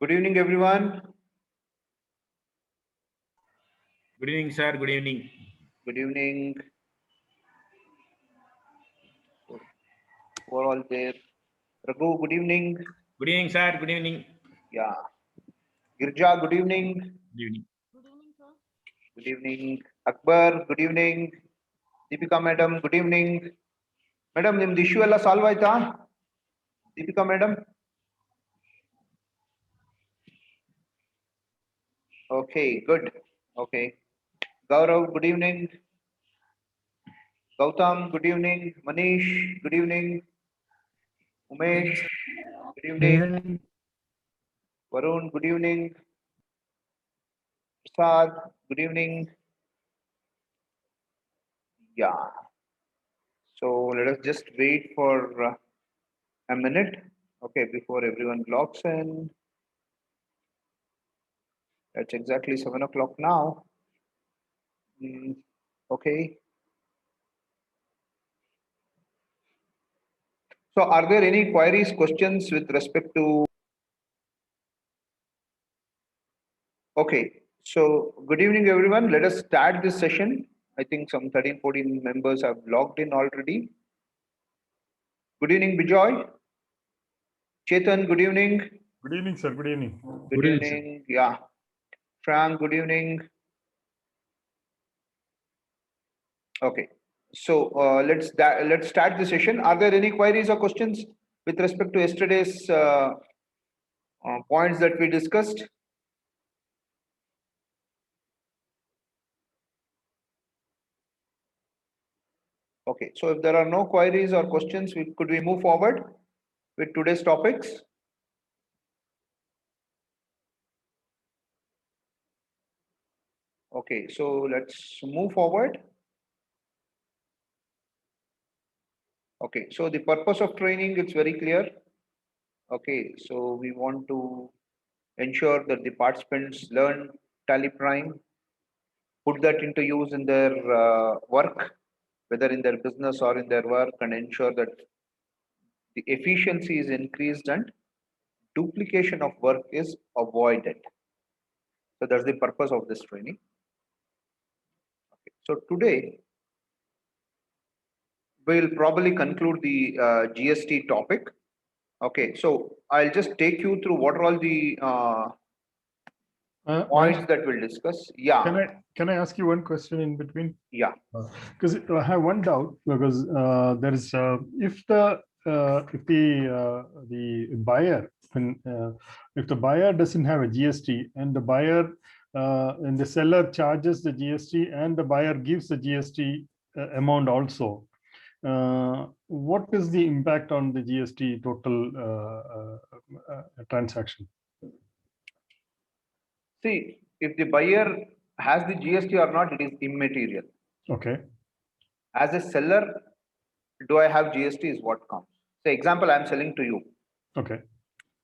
Good evening, everyone. Good evening, sir. Good evening. Good evening. We're all there. Raghu, good evening. Good evening, sir. Good evening. Yeah. Girja, good evening. Good evening. Good evening, sir. Good evening. Akbar, good evening. Deepika, madam, good evening. Madam, nimದು issue ಎಲ್ಲ solve ಆಯ್ತಾ? Deepika, madam. Okay, good. Okay. Gaurav, good evening. Gautam, good evening. Manish, good evening. Umesh, good evening. Varun, good evening. Prasad, good evening. Yeah. So let us just wait for a minute, okay, before everyone logs in. It's exactly 7 o'clock now. Okay. So are there any queries, questions with respect to? Okay. So good evening, everyone. Let us start this session. I think some 13, 14 members have logged in already. Good evening, Bijoy. Chetan, good evening. Good evening, sir. Good evening. Good evening. Yeah. Frank, good evening. Okay. So let's start the session. Are there any queries or questions with respect to yesterday's points that we discussed? Okay. So if there are no queries or questions, could we move forward with today's topics? Okay. So let's move forward. Okay. So the purpose of training, it's very clear. Okay. So we want to ensure that the participants learn TallyPrime, put that into use in their work, whether in their business or in their work, and ensure that the efficiency is increased and duplication of work is avoided. So that's the purpose of this training. Okay. So today we'll probably conclude the GST topic. Okay, so I'll just take you through what are all the points that we'll discuss. Yeah. Can I ask you one question in between? Yeah. Because I have one doubt, because there is if the buyer, if the buyer doesn't have a GST and the buyer and the seller charges the GST and the buyer gives the GST amount also, what is the impact on the GST total transaction? See, if the buyer has the GST or not, it is immaterial. Okay. As a seller, do I have GST is what counts. Say, example, I'm selling to you. Okay.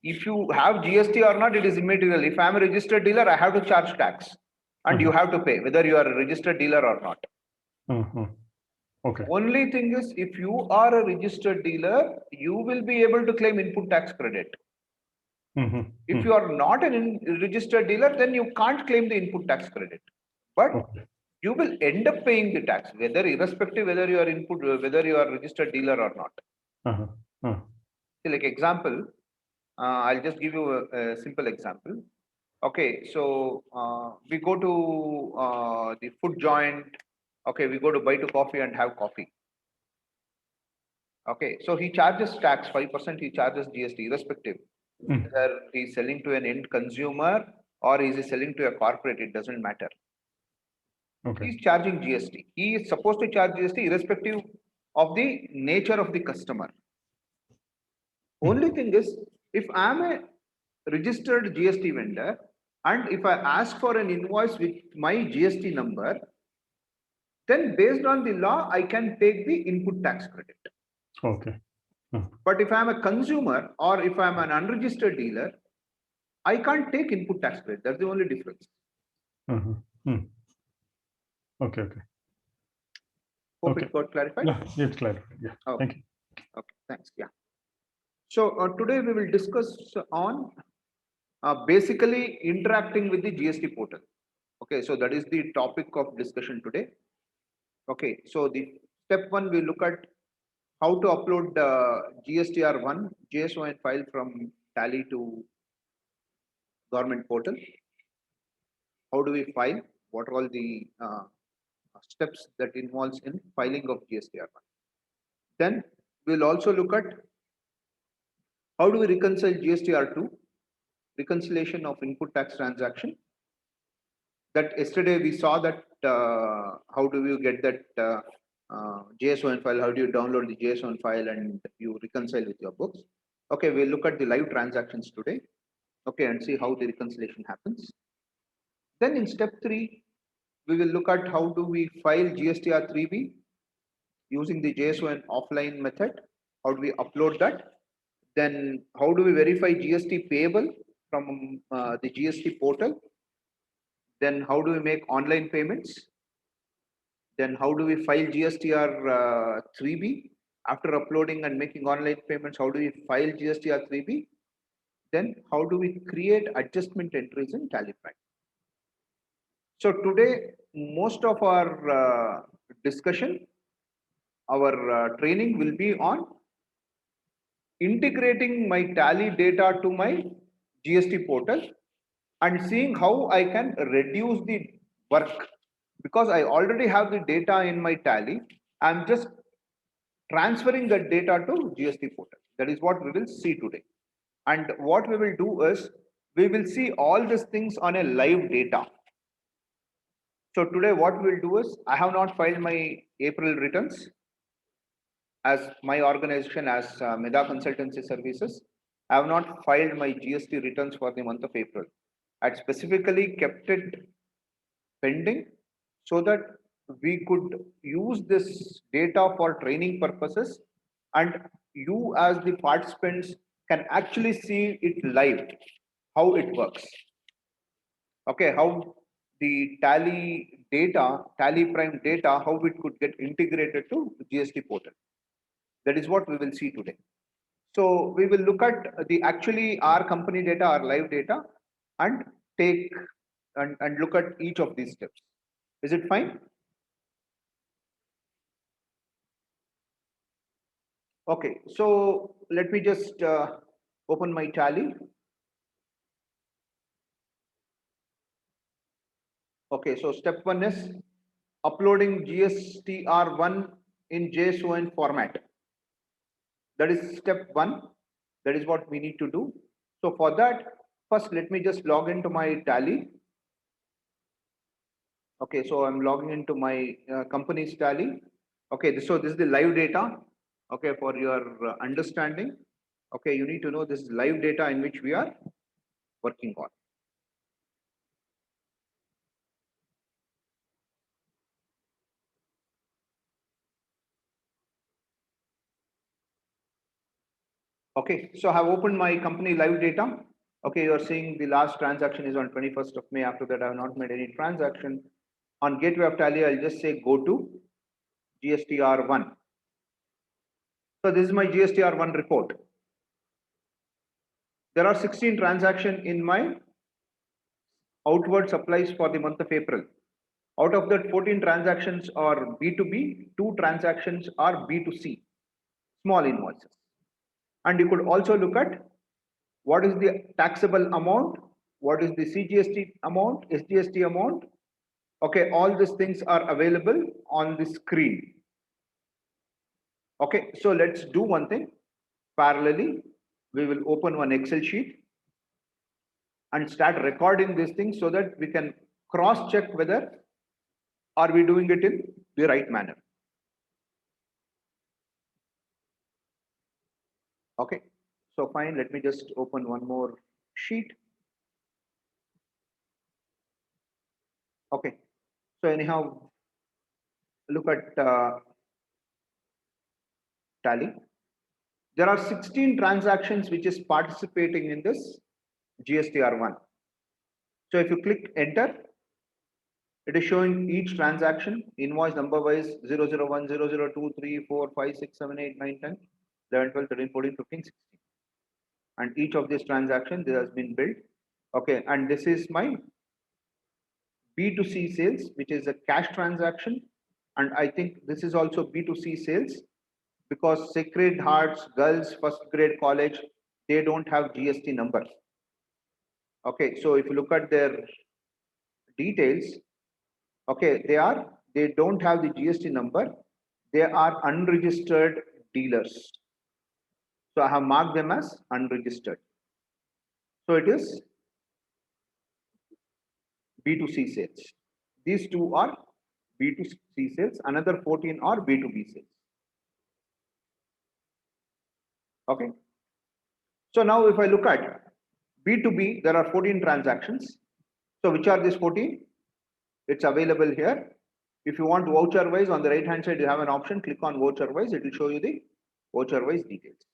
If you have GST or not, it is immaterial. If I'm a registered dealer, I have to charge tax and you have to pay whether you are a registered dealer or not. Okay. Only thing is, if you are a registered dealer, you will be able to claim input tax credit. If you are not a registered dealer, then you can't claim the input tax credit. But you will end up paying the tax, whether irrespective whether you are whether you are a registered dealer or not. See, like example, I'll just give you a simple example. Okay, so we go to the food joint. Okay, we go to buy to coffee and have coffee. Okay, so he charges tax 5%. He charges GST, irrespective whether he's selling to an end consumer or is he selling to a corporate. It doesn't matter. Okay. He's charging GST. He is supposed to charge GST irrespective of the nature of the customer. Only thing is, if I'm a registered GST vendor and if I ask for an invoice with my GST number, then based on the law, I can take the input tax credit. Okay. But if I'm a consumer or if I'm an unregistered dealer, I can't take input tax credit. That's the only difference. Okay. Hope it got clarified. Yeah, it's clarified. Yeah. Okay. Thank you. Okay. Thanks. Yeah. So today we will discuss on basically interacting with the GST portal. Okay, so that is the topic of discussion today. Okay, so the step one, we look at how to upload GSTR1 JSON file from Tally to government portal. How do we file? What are all the steps that involves in filing of GSTR1? Then we'll also look at how do we reconcile GSTR2, reconciliation of input tax transaction. That yesterday we saw that how do you get that JSON file, how do you download the JSON file and you reconcile with your books. Okay, we'll look at the live transactions today, okay, and see how the reconciliation happens. Then in step 3, we will look at how do we file Gstr3b using the JSON offline method, how do we upload that. Then how do we verify GST payable from the GST portal. Then how do we make online payments? Then how do we file GSTR3b after uploading and making online payments? How do we file GSTR3b? Then how do we create adjustment entries in TallyPrime? So today, most of our discussion, our training will be on integrating my Tally data to my GST portal and seeing how I can reduce the work. Because I already have the data in my Tally, I'm just transferring that data to GST portal. That is what we will see today. And what we will do is, we will see all these things on a live data. So today what we will do is, I have not filed my April returns as my organization as Medha Consultancy Services. I have not filed my GST returns for the month of April. I had specifically kept it pending so that we could use this data for training purposes and you as the participants can actually see it live, how it works. Okay, how the Tally data, TallyPrime data, how it could get integrated to GST portal. That is what we will see today. So we will look at the actually our company data, our live data, and take and look at each of these steps. Is it fine? Okay, so let me just open my Tally. Okay, so step 1 is uploading GSTR1 in JSON format. That is step 1. That is what we need to do. So for that, first let me just log into my Tally. Okay, so I'm logging into my company's Tally. Okay, so this is the live data. Okay, for your understanding. Okay, you need to know this is live data in which we are working on. Okay, so I have opened my company live data. Okay, you are seeing the last transaction is on 21st of May. After that, I have not made any transaction. On gateway of Tally, I'll just say go to GSTR1. So this is my GSTR1 report. There are 16 transactions in my outward supplies for the month of April. Out of that, 14 transactions are B2B, 2 transactions are B2C, small invoices. And you could also look at what is the taxable amount, what is the CGST amount, SGST amount. Okay, all these things are available on the screen. Okay, so let's do one thing. Parallelly, we will open one Excel sheet and start recording these things so that we can cross check whether are we doing it in the right manner. Okay, so fine, let me just open one more sheet. Okay, so anyhow, look at Tally. There are 16 transactions which is participating in this GSTR1. So if you click enter, it is showing each transaction invoice number wise 001, 002, 3, 4, 5, 6, 7, 8, 9, 10, 11, 12, 13, 14, 15, 16. And each of these transactions there has been billed Okay, and this is my B2C sales, which is a cash transaction. And I think this is also B2C sales because Sacred Hearts Girls First Grade College, they don't have GST numbers. Okay, so if you look at their details, okay, they don't have the GST number. They are unregistered dealers. So I have marked them as unregistered. So it is B2C sales. These two are B2C sales, another 14 are B2B sales. Okay. So now if I look at B2B, there are 14 transactions. So which are these 14? It's available here. If you want voucher wise, on the right hand side, you have an option, click on voucher wise, it will show you the voucher wise details.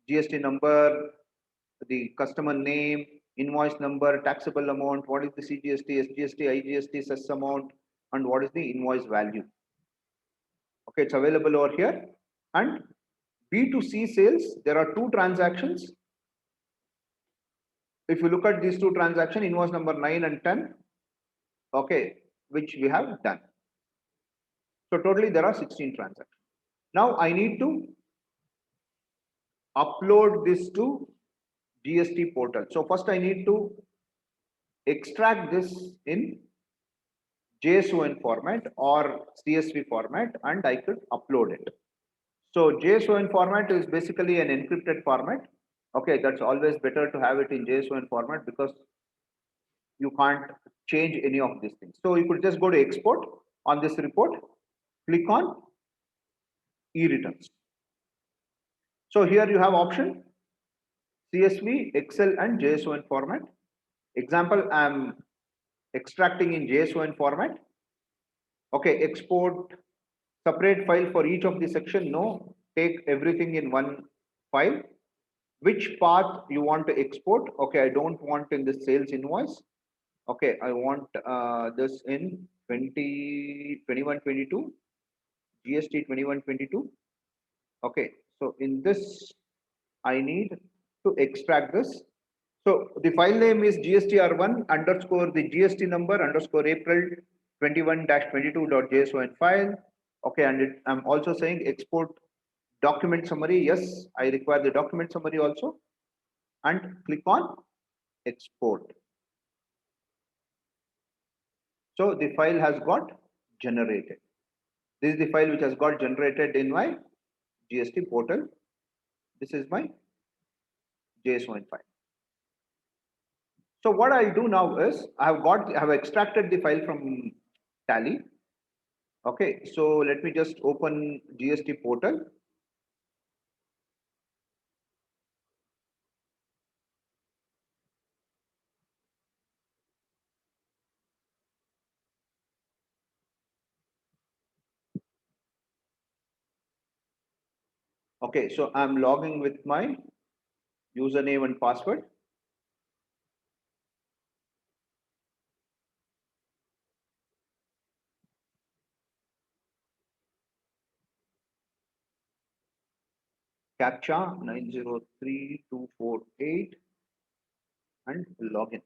GST number, the customer name, invoice number, taxable amount, what is the CGST, SGST, IGST, cess amount, and what is the invoice value. Okay, it's available over here. And B2C sales, there are two transactions. If you look at these two transactions, invoice number 9 and 10, okay, which we have done. So totally there are 16 transactions. Now I need to upload this to GST portal. So first I need to extract this in JSON format or CSV format and I could upload it. So JSON format is basically an encrypted format. Okay, that's always better to have it in JSON format because you can't change any of these things. So you could just go to export on this report, click on e-returns. So here you have option CSV, Excel and JSON format. Example, I'm extracting in JSON format. Okay, export separate file for each of the section. No, take everything in one file. Which path you want to export? Okay, I don't want in the sales invoice. Okay, I want this in 21-22, GST 21-22. Okay, so in this, I need to extract this. So the file name is GSTR1 underscore the GST number underscore April 21-22.json file. Okay, and I'm also saying export document summary. Yes, I require the document summary also. And click on export. So the file has got generated. This is the file which has got generated in my GST portal. This is my JSON file. So what I'll do now is I have extracted the file from Tally. Okay, so let me just open GST portal. Okay, so I'm logging with my username and password. CAPTCHA 903248 and login.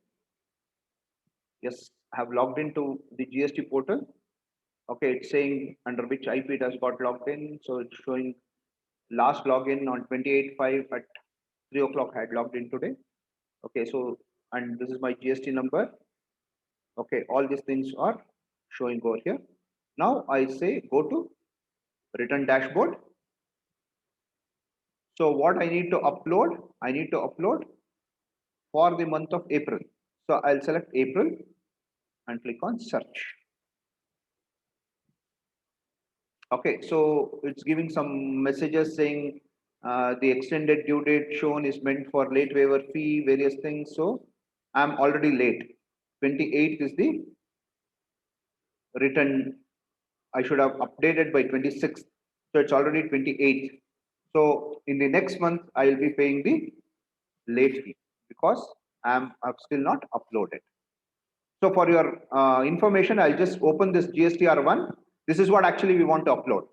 Yes, I have logged into the GST portal. Okay, it's saying under which IP it has got logged in. So it's showing last login on 28/5 at 3 o'clock. I had logged in today. Okay, so and this is my GST number. Okay, all these things are showing over here. Now I say go to return dashboard. So what I need to upload? I need to upload for the month of April. So I'll select April and click on search. Okay, so it's giving some messages saying the extended due date shown is meant for late waiver fee, various things. So I'm already late. 28th is the return. I should have updated by 26th. So it's already 28th. So in the next month, I will be paying the late fee because I've still not uploaded. So for your information, I'll just open this GSTR1. This is what actually we want to upload.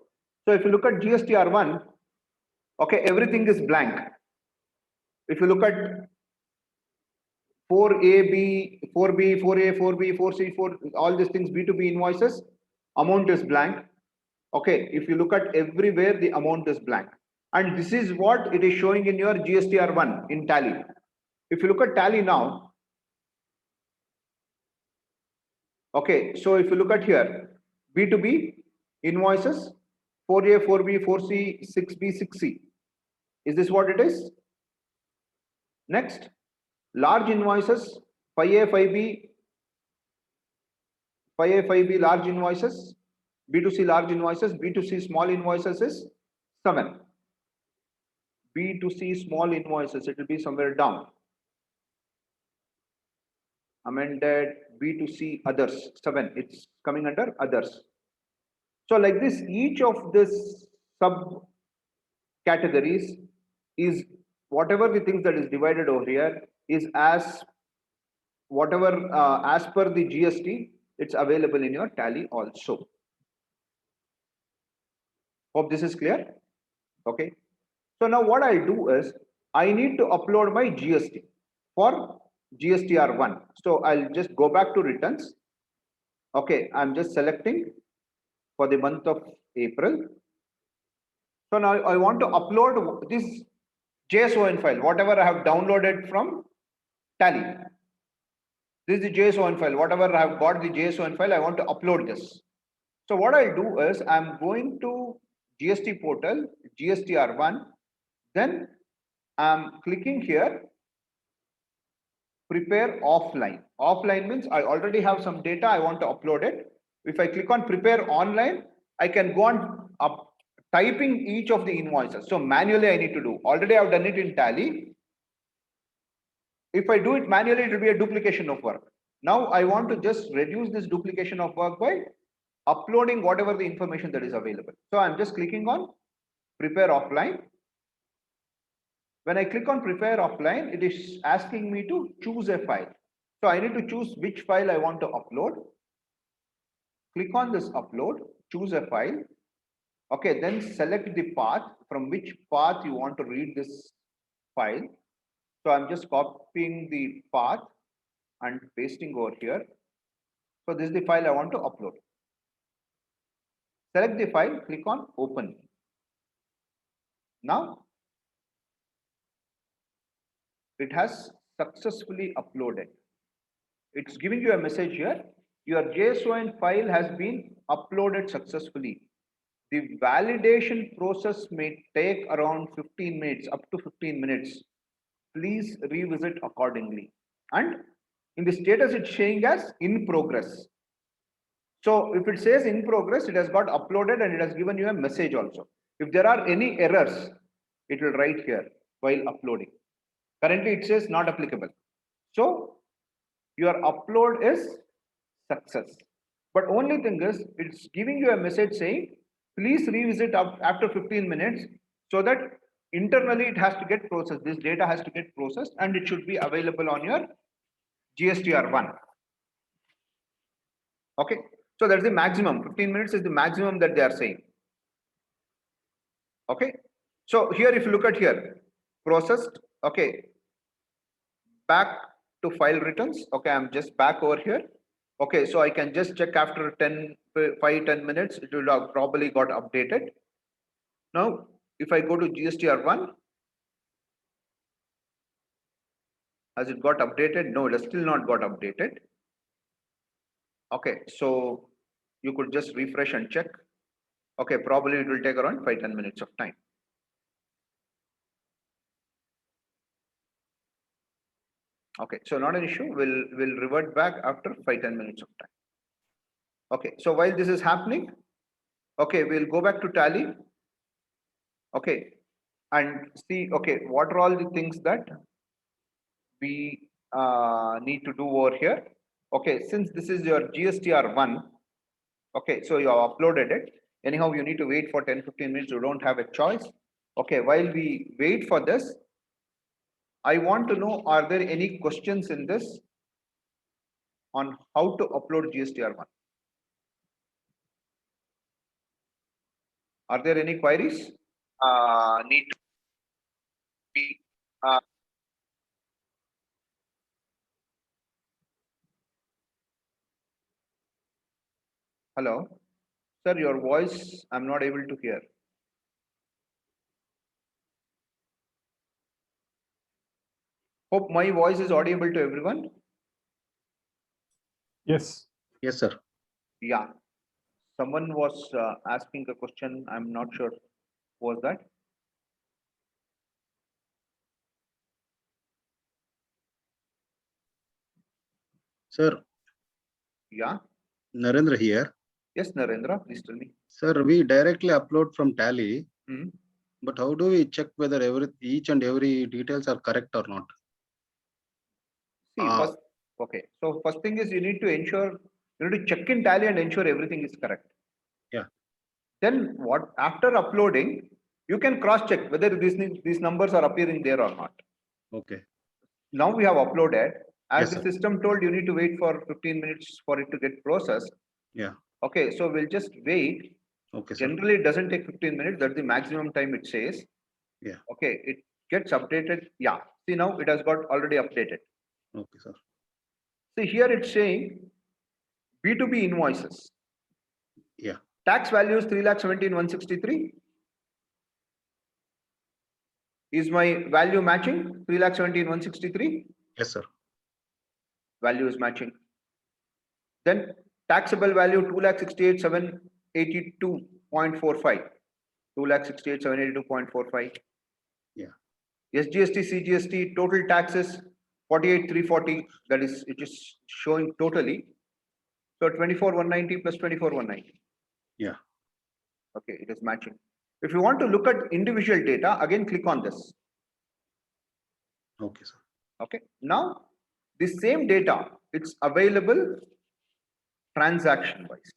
So if you look at GSTR1, okay, everything is blank. If you look at 4AB, 4B, 4A, 4B, 4C, 4, all these things, B2B invoices, amount is blank. Okay, if you look at everywhere, the amount is blank. And this is what it is showing in your GSTR1 in Tally. If you look at Tally now, okay, so if you look at here, B2B invoices, 4A, 4B, 4C, 6B, 6C. Is this what it is? Next, large invoices, 5A, 5B, 5A, 5B large invoices, B2C large invoices, B2C small invoices is 7. B2C small invoices, it will be somewhere down. Amended B2C others, 7, it's coming under others. So like this, each of this sub categories is whatever the things that is divided over here is as whatever as per the GST, it's available in your Tally also. Hope this is clear. Okay. So now what I'll do is I need to upload my GST for GSTR1. So I'll just go back to returns. Okay, I'm just selecting for the month of April. So now I want to upload this JSON file, whatever I have downloaded from Tally. This is the JSON file, whatever I have got the JSON file, I want to upload this. So what I'll do is I'm going to GST portal, GSTR1, then I'm clicking here, prepare offline. Offline means I already have some data, I want to upload it. If I click on prepare online, I can go on typing each of the invoices. So manually I need to do. Already I've done it in Tally. If I do it manually, it will be a duplication of work. Now I want to just reduce this duplication of work by uploading whatever the information that is available. So I'm just clicking on prepare offline. When I click on prepare offline, it is asking me to choose a file. So I need to choose which file I want to upload. Click on this upload, choose a file. Okay, then select the path from which path you want to read this file. So I'm just copying the path and pasting over here. So this is the file I want to upload. Select the file, click on open. Now it has successfully uploaded. It's giving you a message here. Your JSON file has been uploaded successfully. The validation process may take around 15 minutes, up to 15 minutes. Please revisit accordingly. And in the status, it's showing as in progress. So if it says in progress, it has got uploaded and it has given you a message also. If there are any errors, it will write here while uploading. Currently, it says not applicable. So your upload is success. But only thing is, it's giving you a message saying, please revisit after 15 minutes so that internally it has to get processed. This data has to get processed and it should be available on your GSTR1. Okay. So that's the maximum. 15 minutes is the maximum that they are saying. Okay. So here, if you look at here, processed. Okay. Back to file returns. Okay. I'm just back over here. Okay. So I can just check after 5-10 minutes, it will have probably got updated. Now, if I go to GSTR1, has it got updated? No, it has still not got updated. Okay. So you could just refresh and check. Okay. Probably it will take around 5-10 minutes of time. Okay, so not an issue. We'll revert back after 5-10 minutes of time. Okay, so while this is happening, okay, we'll go back to Tally. Okay, and see, okay, what are all the things that we need to do over here. Okay, since this is your GSTR1, okay, so you have uploaded it. Anyhow, you need to wait for 10-15 minutes. You don't have a choice. Okay, while we wait for this, I want to know, are there any questions in this on how to upload GSTR1? Are there any queries? Need to be Hello, sir, your voice I'm not able to hear. Hope my voice is audible to everyone. Yes. Yes, sir. Yeah, someone was asking a question. I'm not sure who was that. Sir, Yeah. Narendra here. Yes, Narendra, please tell me. Sir, we directly upload from Tally, Hmm. but how do we check whether each and every details are correct or not? See, first, okay. So first thing is you need to ensure, you need to check in Tally and ensure everything is correct. Yeah. Then what, after uploading, you can cross check whether these numbers are appearing there or not. Okay. Now we have uploaded. As Yes, the sir. system told, you need to wait for 15 minutes for it to get processed. Yeah. Okay, so we'll just wait. Okay, sir. Generally, it doesn't take 15 minutes. That's the maximum time it says. Yeah. Okay, it gets updated. Yeah. See, now it has got already updated. Okay, sir. See, here it's saying B2B invoices. Yeah. Tax value is 3,17,163. Is my value matching? 3,17,163. Yes, sir. Value is matching. Then taxable value 2,68,782.45. 2,68,782.45. Yeah. SGST, CGST, total taxes 48,340. That is, it is showing totally. So 24,190 plus 24,190. Yeah. Okay, it is matching. If you want to look at individual data, again click on this. Okay, sir. Okay, now the same data, it's available transaction wise.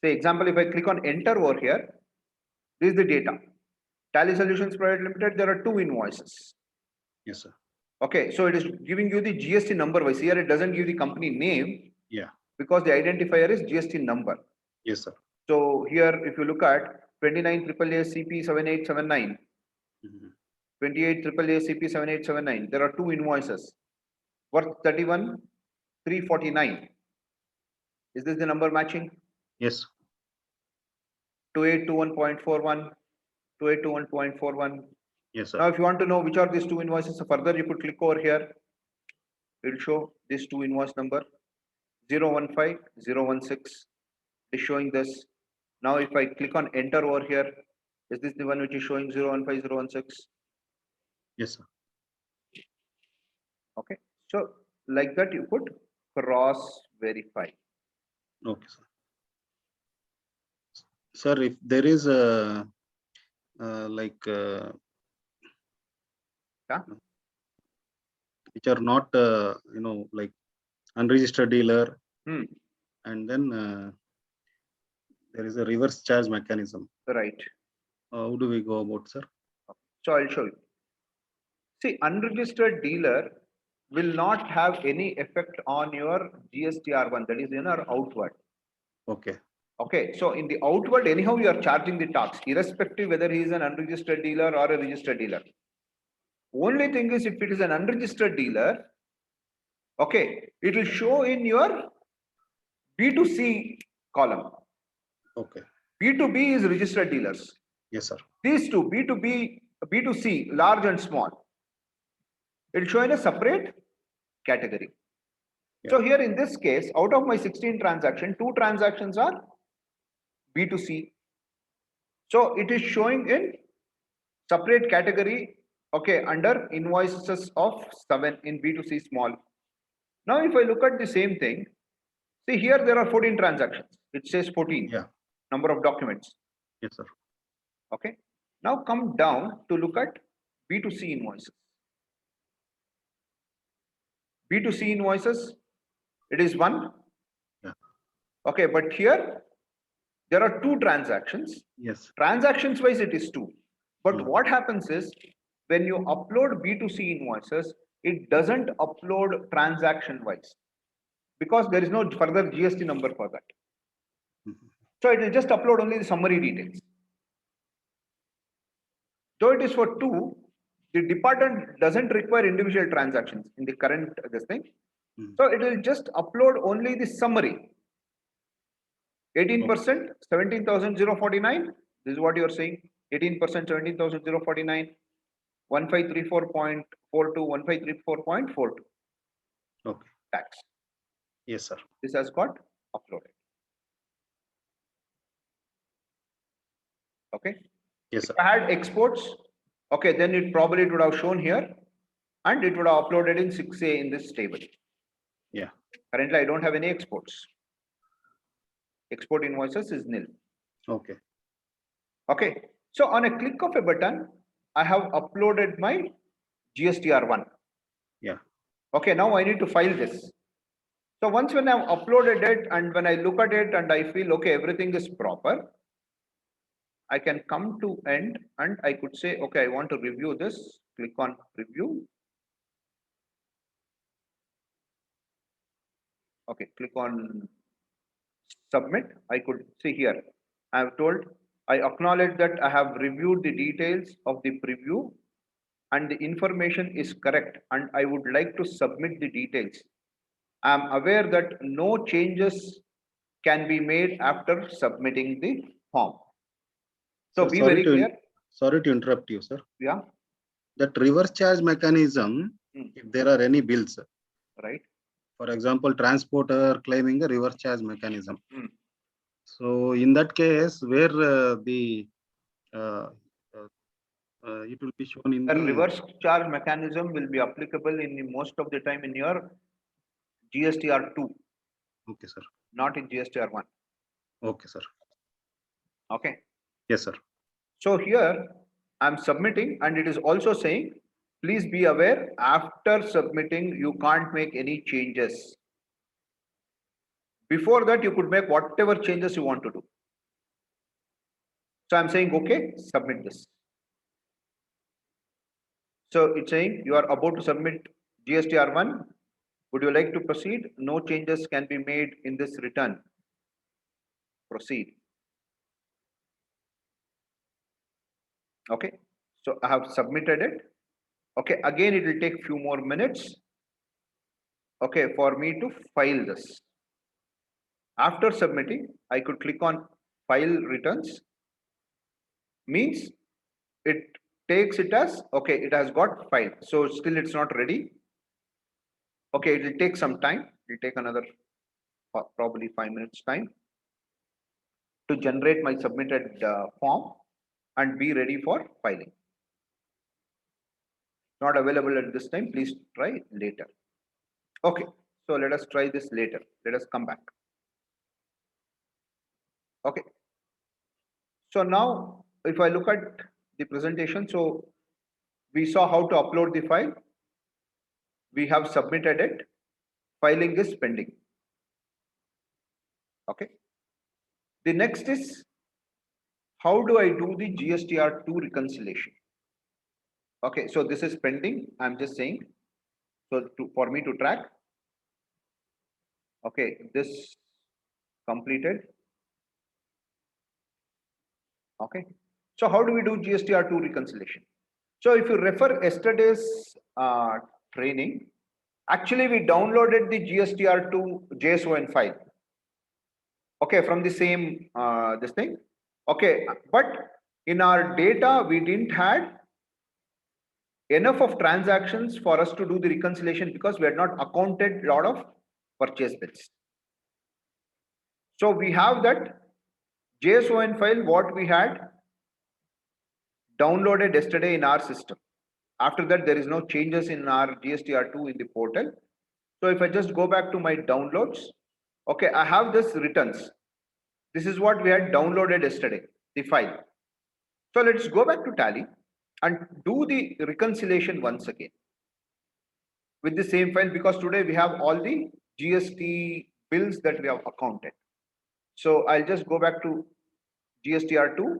Say example, if I click on enter over here, this is the data. Tally Solutions Private Limited, there are 2 invoices. Yes, sir. Okay, so it is giving you the GST number wise. Here it doesn't give the company name. Yeah. Because the identifier is GST number. Yes, sir. So here, if you look at 29 AAA CP 7879, Mhm. 28 AAA CP 7879, there are 2 invoices worth 31,349. Is this the number matching? Yes. 2821.41, 2821.41. Yes, sir. Now, if you want to know which are these 2 invoices, further you could click over here. It will show this 2 invoice number 015016 is showing this. Now, if I click on enter over here, is this the one which is showing 015016? Yes, sir. Okay, so like that you could cross verify. Okay, sir. Sir, if there is a Yeah. which are not like unregistered dealer, and then there is a reverse charge mechanism. Right. How do we go about, sir? So I'll show you. See, unregistered dealer will not have any effect on your GSTR1, that is in our outward. Okay. Okay, so in the outward, anyhow, you are charging the tax, irrespective whether he is an unregistered dealer or a registered dealer. Only thing is, if it is an unregistered dealer, okay, it will show in your B2C column. Okay. B2B is registered dealers. Yes, sir. These two, B2B, B2C, large and small, it will show in a separate category. Yeah. So here in this case, out of my 16 transactions, 2 transactions are B2C. So it is showing in separate category, okay, under invoices of 7 in B2C small. Now, if I look at the same thing, see here there are 14 transactions. It says 14. Yeah. Number of documents. Yes, sir. Okay. Now come down to look at B2C invoices. B2C invoices, it is 1. Yeah. Okay, but here there are 2 transactions. Yes. Transactions wise, it is 2. But what happens is when you upload B2C invoices, it doesn't upload transaction wise because there is no further GST number for that. So it will just upload only the summary details. Though it is for 2, the department doesn't require individual transactions in the current this thing. So it will just upload only the summary. 18%, 17,049. This is what you are saying. 18%, 17,049. 1534.42, 1534.42 Okay. tax. Yes, sir. This has got uploaded. Okay. Yes, If sir. I had exports, okay, then it probably would have shown here and it would have uploaded in 6A in this table. Yeah. Currently, I don't have any exports. Export invoices is nil. Okay. Okay. So on a click of a button, I have uploaded my GSTR1. Yeah. Okay. Now I need to file this. So once when I've uploaded it and when I look at it and I feel, okay, everything is proper, I can come to end and I could say, okay, I want to review this. Click on review. Okay, click on submit. I could see here. I have told, I acknowledge that I have reviewed the details of the preview and the information is correct and I would like to submit the details. I am aware that no changes can be made after submitting the form. So Sir, be very clear. Sorry to interrupt you, sir. Yeah. That reverse charge mechanism, if there are any bills, Right. for example, transporter claiming a reverse charge mechanism. Mm. So in that case, where it will be shown in The the reverse charge mechanism will be applicable in the most of the time in your GSTR2, Okay, sir. not in GSTR1. Okay, sir. Okay. Yes, sir. So here I'm submitting and it is also saying, please be aware after submitting, you can't make any changes. Before that, you could make whatever changes you want to do. So I'm saying, okay, submit this. So it's saying you are about to submit GSTR1. Would you like to proceed? No changes can be made in this return. Proceed. Okay. So I have submitted it. Okay. Again, it will take few more minutes. Okay. For me to file this. After submitting, I could click on file returns. Means it takes it as, okay, it has got filed. So still it's not ready. Okay, it will take some time. It will take another probably 5 minutes time to generate my submitted form and be ready for filing. Not available at this time. Please try later. Okay, so let us try this later. Let us come back. Okay. So now if I look at the presentation, so we saw how to upload the file. We have submitted it. Filing is pending. Okay. The next is, how do I do the GSTR2 reconciliation? Okay, so this is pending. I'm just saying. So for me to track. Okay, this completed. Okay. So how do we do GSTR2 reconciliation? So if you refer yesterday's training, actually we downloaded the GSTR2 Json file. Okay, from the same this thing. Okay, but in our data we didn't had enough of transactions for us to do the reconciliation because we had not accounted a lot of purchase bills. So we have that JSON file what we had downloaded yesterday in our system. After that, there is no changes in our GSTR2 in the portal. So if I just go back to my downloads, okay, I have this returns. This is what we had downloaded yesterday, the file. So let's go back to Tally and do the reconciliation once again with the same file because today we have all the GST bills that we have accounted. So I'll just go back to GSTR2.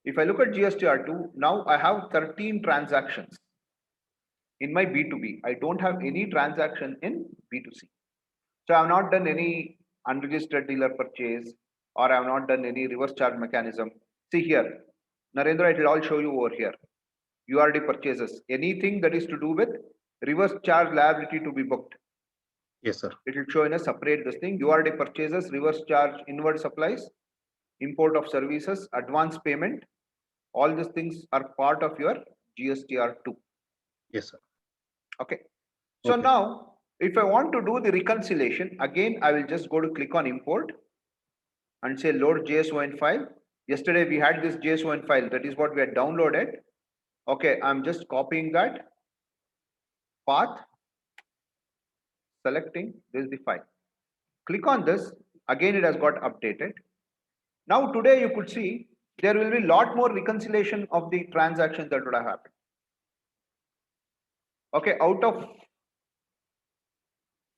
If I look at GSTR2, now I have 13 transactions in my B2B. I don't have any transaction in B2C. So I have not done any unregistered dealer purchase or I have not done any reverse charge mechanism. See here, Narendra, it will all show you over here. URD purchases, anything that is to do with reverse charge liability to be booked. Yes, sir. It will show in a separate this thing. URD purchases, reverse charge, inward supplies, import of services, advance payment. All these things are part of your GSTR2. Yes, sir. Okay. So Okay. now, if I want to do the reconciliation, again, I will just go to click on import and say load JSON file. Yesterday we had this JSON file. That is what we had downloaded. Okay, I'm just copying that path, selecting this is the file. Click on this. Again, it has got updated. Now today you could see there will be a lot more reconciliation of the transactions that would have happened. Okay, out of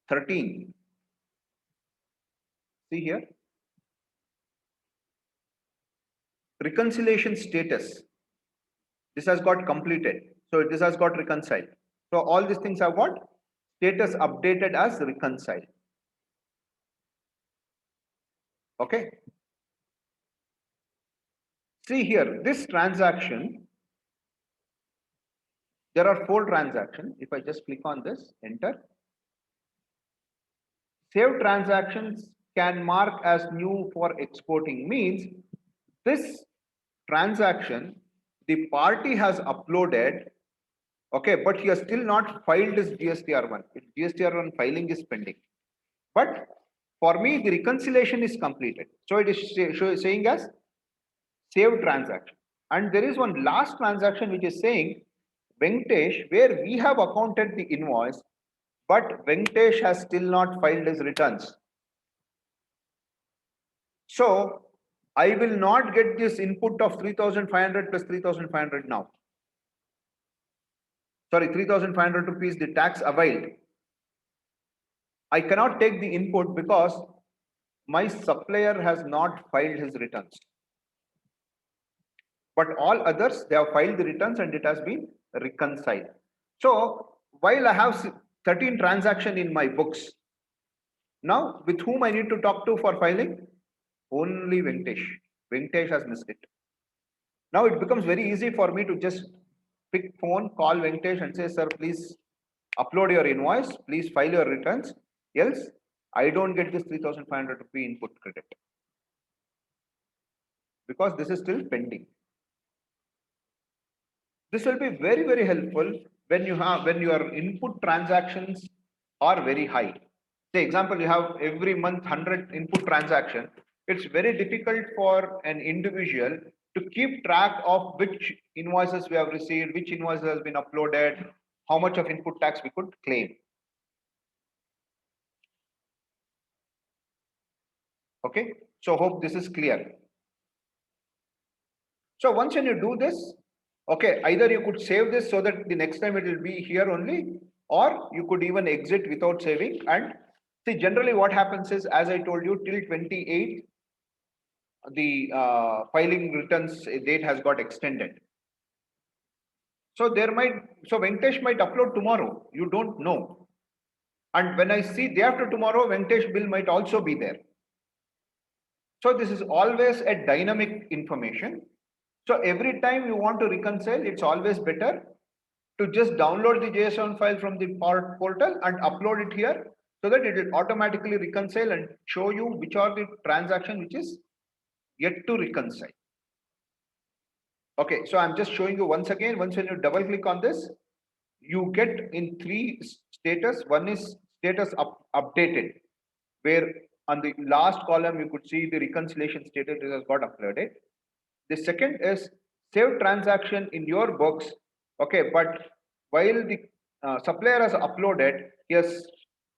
13, see here, reconciliation status. This has got completed. So this has got reconciled. So all these things have got status updated as reconciled. Okay. See here, this transaction, there are 4 transactions. If I just click on this, enter. Save transactions can mark as new for exporting means this transaction, the party has uploaded, okay, but he has still not filed his GSTR1. GSTR1 filing is pending. But for me, the reconciliation is completed. So it is saying as saved transaction. And there is one last transaction which is saying Venkatesh, where we have accounted the invoice, but Venkatesh has still not filed his returns. So I will not get this input of 3,500 plus 3,500 now. Sorry, 3,500 rupees, the tax availed. I cannot take the input because my supplier has not filed his returns. But all others, they have filed the returns and it has been reconciled. So while I have 13 transactions in my books, now with whom I need to talk to for filing? Only Venkatesh. Venkatesh has missed it. Now it becomes very easy for me to just pick phone, call Venkatesh and say, sir, please upload your invoice, please file your returns. Else, I don't get this 3,500 rupee input credit. Because this is still pending. This will be very, very helpful when your input transactions are very high. Say example, you have every month 100 input transaction. It's very difficult for an individual to keep track of which invoices we have received, which invoices has been uploaded, how much of input tax we could claim. Okay, so hope this is clear. So once when you do this, okay, either you could save this so that the next time it will be here only, or you could even exit without saving. And see, generally what happens is, as I told you, till 28th, the filing returns date has got extended. So Venkatesh might upload tomorrow. You don't know. And when I see day after tomorrow, Venkatesh bill might also be there. So this is always a dynamic information. So every time you want to reconcile, it's always better to just download the JSON file from the portal and upload it here so that it will automatically reconcile and show you which are the transaction which is yet to reconcile. Okay, so I'm just showing you once again. Once when you double click on this, you get in 3 status. One is status updated, where on the last column you could see the reconciliation status has got uploaded. The second is save transaction in your books. Okay, but while the supplier has uploaded, his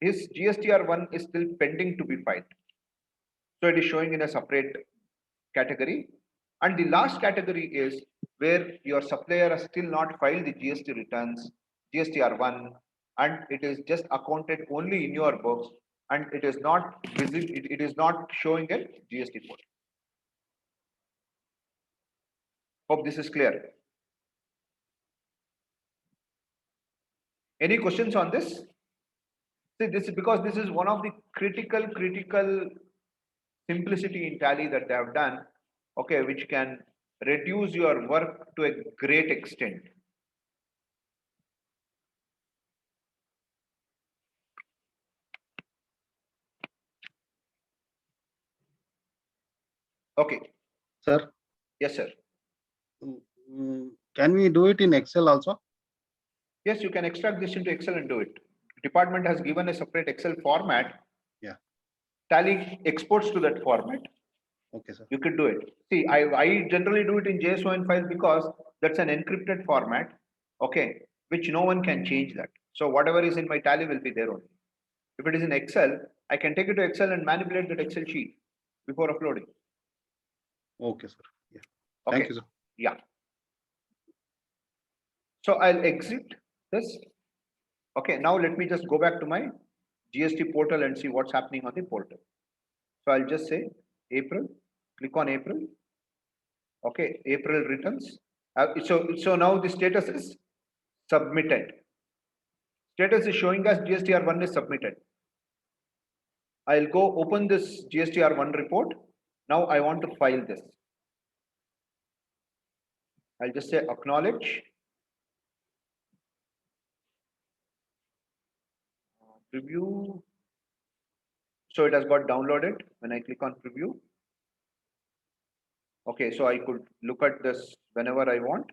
GSTR1 is still pending to be filed. So it is showing in a separate category. And the last category is where your supplier has still not filed the GST returns, GSTR1, and it is just accounted only in your books, and it is not visible, it is not showing a GST code. Hope this is clear. Any questions on this? See, this is because this is one of the critical simplicity in Tally that they have done, okay, which can reduce your work to a great extent. Okay. Sir, Yes, sir. can we do it in Excel also? Yes, you can extract this into Excel and do it. Department has given a separate Excel format. Yeah. Tally exports to that format. Okay, sir. You could do it. See, I generally do it in JSON file because that's an encrypted format, okay, which no one can change that. So whatever is in my Tally will be there only. If it is in Excel, I can take it to Excel and manipulate that Excel sheet before uploading. Okay, sir. Yeah. Okay. Thank you, sir. Yeah. So I'll exit this. Okay, now let me just go back to my GST portal and see what's happening on the portal. So I'll just say April, click on April. Okay, April returns. So now the status is submitted. Status is showing us GSTR1 is submitted. I'll go open this GSTR1 report. Now I want to file this. I'll just say acknowledge. Preview. So it has got downloaded when I click on preview. Okay, so I could look at this whenever I want.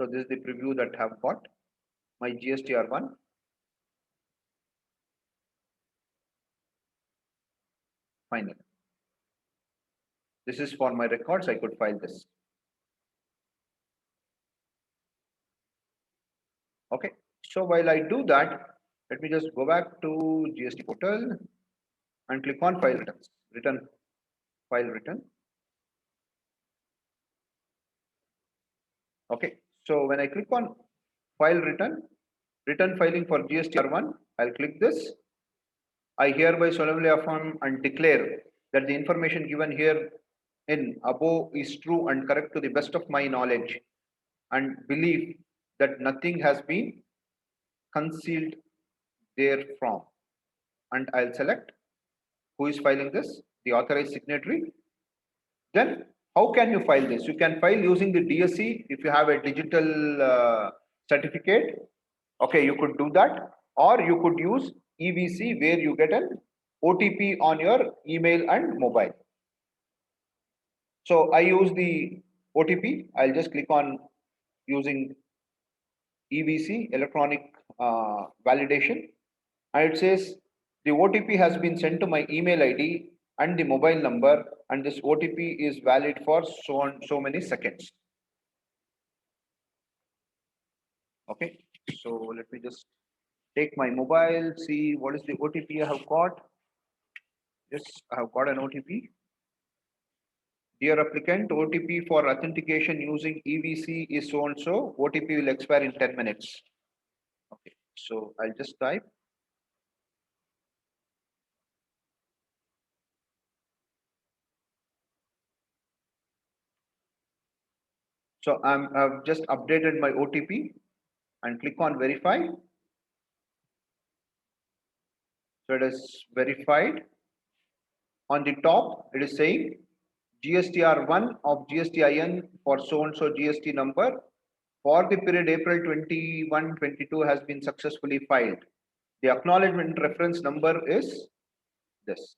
So this is the preview that I have got my GSTR1. Final. This is for my records. I could file this. Okay. So while I do that, let me just go back to GST portal and click on file returns. Return file return. Okay. So when I click on file return filing for GSTR1, I'll click this. I hereby solemnly affirm and declare that the information given here in above is true and correct to the best of my knowledge and belief that nothing has been concealed therefrom. And I'll select who is filing this, the authorized signatory. Then how can you file this? You can file using the DSC if you have a digital certificate. Okay, you could do that, or you could use EVC where you get an OTP on your email and mobile. So I use the OTP. I'll just click on using EVC, electronic validation, and it says the OTP has been sent to my email ID and the mobile number, and this OTP is valid for so many seconds. Okay, so let me just take my mobile, see what is the OTP I have got. Yes, I have got an OTP. Dear applicant, OTP for authentication using EVC is so and so. OTP will expire in 10 minutes. Okay, so I'll just type. So I've just updated my OTP and click on verify. So it is verified. On the top, it is saying GSTR1 of GSTIN for so and so GST number for the period April 21-22 has been successfully filed. The acknowledgement reference number is this.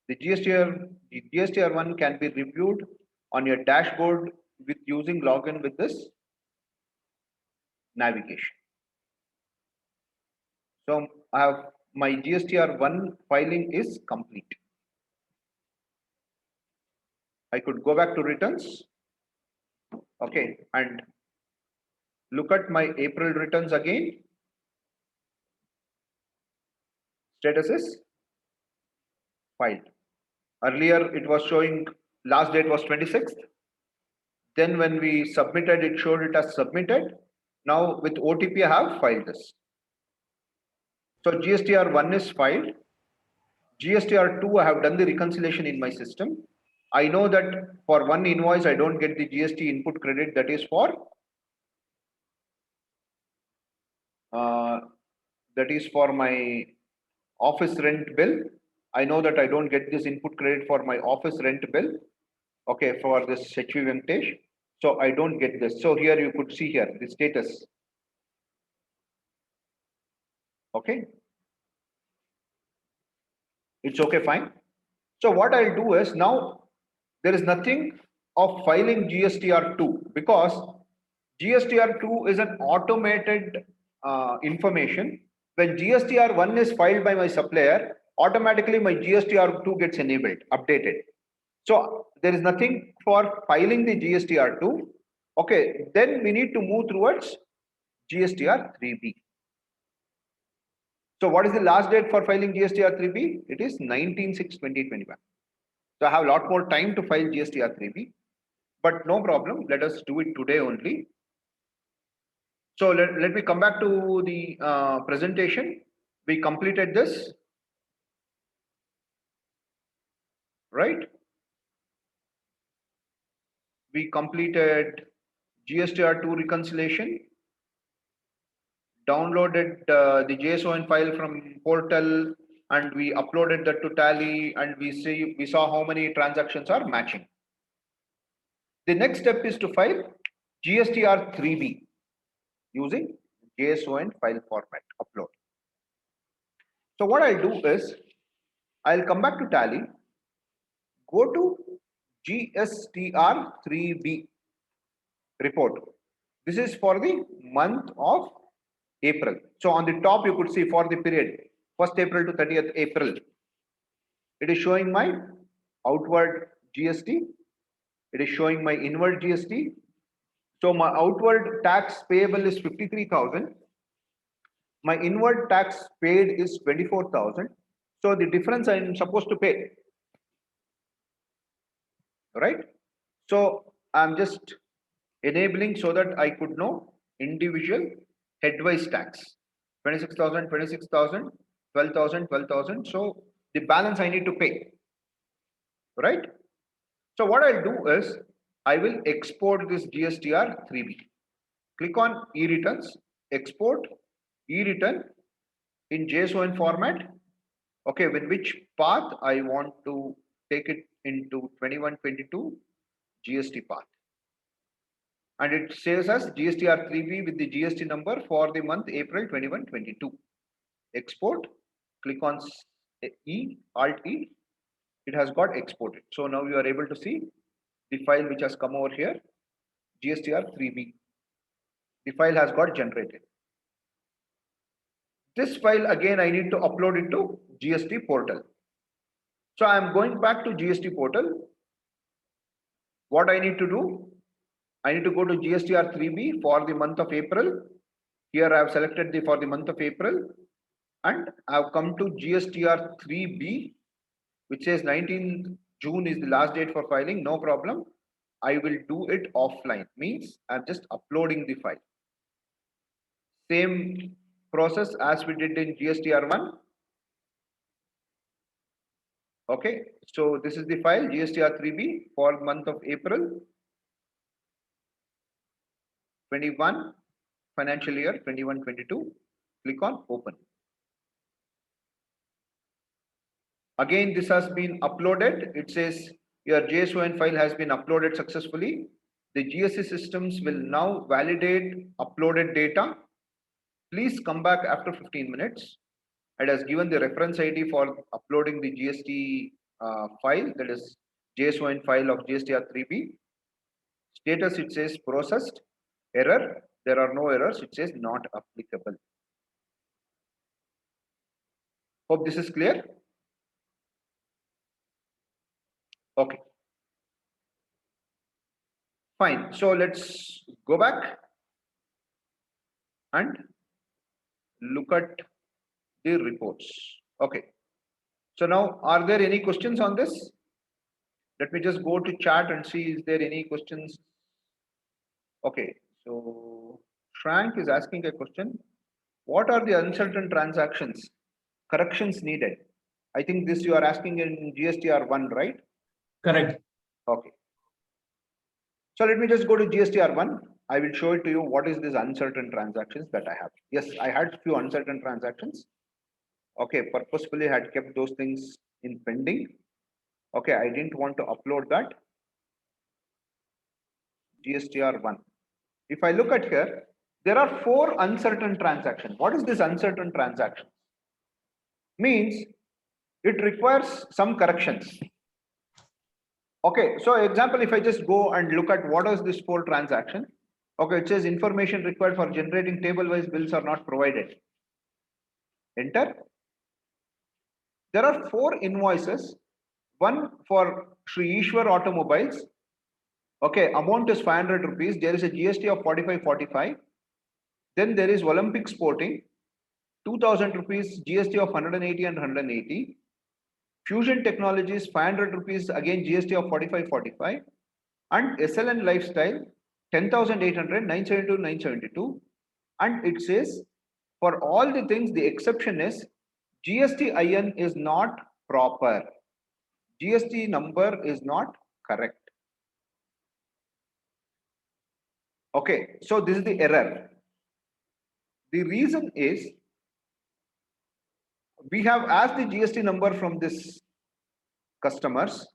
The GSTR1 can be reviewed on your dashboard with using login with this navigation. So I have my GSTR1 filing is complete. I could go back to returns. Okay, and look at my April returns again. Status is filed. Earlier it was showing last date was 26th. Then when we submitted, it showed it as submitted. Now with OTP, I have filed this. So GSTR1 is filed. GSTR2, I have done the reconciliation in my system. I know that for one invoice, I don't get the GST input credit. That is for my office rent bill. I know that I don't get this input credit for my office rent bill. Okay, for this HV Venkatesh. So I don't get this. So here you could see here the status. Okay. It's okay, fine. So what I'll do is now there is nothing of filing GSTR2 because GSTR2 is an automated information. When GSTR1 is filed by my supplier, automatically my GSTR2 gets enabled, updated. So there is nothing for filing the GSTR2. Okay, then we need to move towards GSTR3b. So what is the last date for filing GSTR3b? It is 19/6/2021. So I have a lot more time to file GSTR3b, but no problem. Let us do it today only. So let me come back to the presentation. We completed this, right? We completed GSTR2 reconciliation, downloaded the JSON file from portal, and we uploaded that to Tally, and we saw how many transactions are matching. The next step is to file GSTR3b using JSON file format upload. So what I'll do is I'll come back to Tally, go to Gstr3b report. This is for the month of April. So on the top you could see for the period 1st April to 30th April. It is showing my outward GST. It is showing my inward GST. So my outward tax payable is 53,000. My inward tax paid is 24,000. So the difference I am supposed to pay, right? So I'm just enabling so that I could know individual headwise tax. 26,000, 26,000, 12,000, 12,000. So the balance I need to pay, right? So what I'll do is I will export this GSTR3b. Click on e-returns, export e-return in JSON format. Okay, with which path I want to take it into 21-22 GST path. And it says as GSTR3b with the GST number for the month April 21-22. Export, click on E, Alt E, it has got exported. So now you are able to see the file which has come over here, GSTR3b. The file has got generated. This file again I need to upload it to GST portal. So I am going back to GST portal. What I need to do? I need to go to GSTR3b for the month of April. Here I have selected for the month of April, and I have come to GSTR3b, which says 19th June is the last date for filing. No problem. I will do it offline. Means I'm just uploading the file. Same process as we did in GSTR1. Okay, so this is the file GSTR3b for the month of April 21, financial year 21-22. Click on open. Again, this has been uploaded. It says your JSON file has been uploaded successfully. The GST systems will now validate uploaded data. Please come back after 15 minutes. It has given the reference ID for uploading the GST file, that is JSON file of GSTR3b. Status, it says processed. Error, there are no errors. It says not applicable. Hope this is clear. Okay. Fine. So let's go back and look at the reports. Okay. So now, are there any questions on this? Let me just go to chat and see is there any questions. Okay. So Shrank is asking a question. What are the uncertain transactions? Corrections needed. I think this you are asking in GSTR1, right? Correct. Okay. So let me just go to GSTR1. I will show it to you what is this uncertain transactions that I have. Yes, I had few uncertain transactions. Okay, purposefully had kept those things in pending. Okay, I didn't want to upload that. GSTR1. If I look at here, there are 4 uncertain transactions. What is this uncertain transaction? Means it requires some corrections. Okay, so example, if I just go and look at what is this for transaction. Okay, it says information required for generating table-wise bills are not provided. Enter. There are 4 invoices. One for Sri Ishwar Automobiles. Okay, amount is 500 rupees. There is a GST of 4545. Then there is Olympic Sporting, 2000 rupees, GST of 180 and 180. Fusion Technologies, 500 rupees, again GST of 4545. And SLN Lifestyle, 10,800, 972, 972. And it says, for all the things, the exception is GST-IN is not proper. GST number is not correct. Okay, so this is the error. The reason is we have asked the GST number from this customers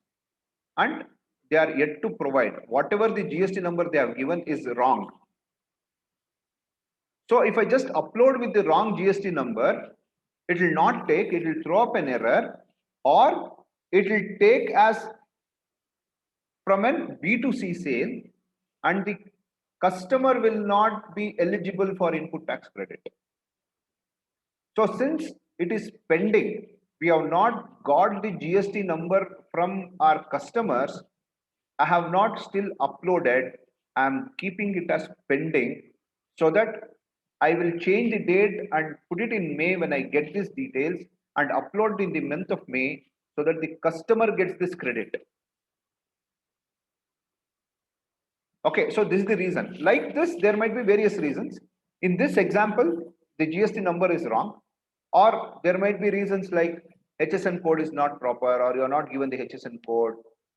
and they are yet to provide. Whatever the GST number they have given is wrong. So if I just upload with the wrong GST number, it will not take, it will throw up an error, or it will take as from an B2C sale and the customer will not be eligible for input tax credit. So since it is pending, we have not got the GST number from our customers, I have not still uploaded. I am keeping it as pending so that I will change the date and put it in May when I get these details and upload in the month of May so that the customer gets this credit. Okay, so this is the reason. Like this, there might be various reasons. In this example, the GST number is wrong, or there might be reasons like HSN code is not proper, or you are not given the HSN code.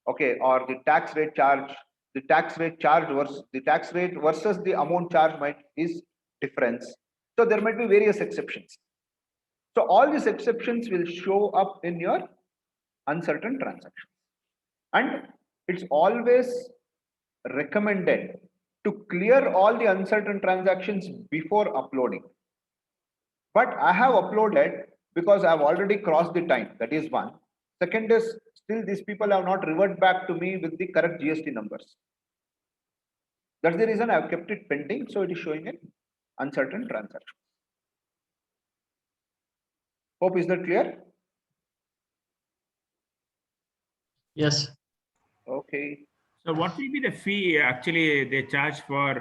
Okay, or the tax rate charge versus the tax rate versus the amount charged is difference. So there might be various exceptions. So all these exceptions will show up in your uncertain transaction, and it's always recommended to clear all the uncertain transactions before uploading. But I have uploaded because I have already crossed the time. That is one. Second is still these people have not reverted back to me with the correct GST numbers. That's the reason I have kept it pending. So it is showing an uncertain transaction. Hope is that clear? Yes. Okay. So what will be the fee actually they charge for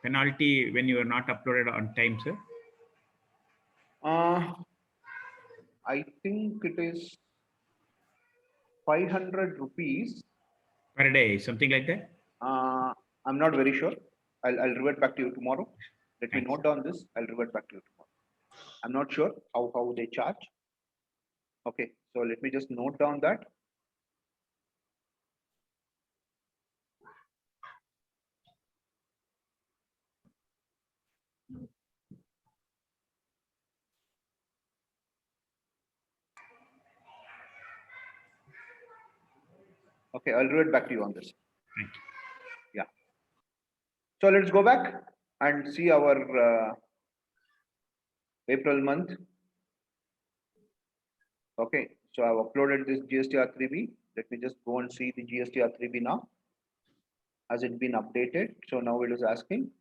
penalty when you are not uploaded on time, sir? I think it is 500 rupees. Per day, something like that? I'm not very sure. I'll revert back to you tomorrow. Let me Thanks. note down this. I'll revert back to you tomorrow. I'm not sure how they charge. Okay, so let me just note down that. Okay, I'll revert back to you on this. Thank you. Yeah. So let's go back and see our April month. Okay, so I've uploaded this GSTR3b. Let me just go and see the GSTR3b now. Has it been updated? So now it is asking.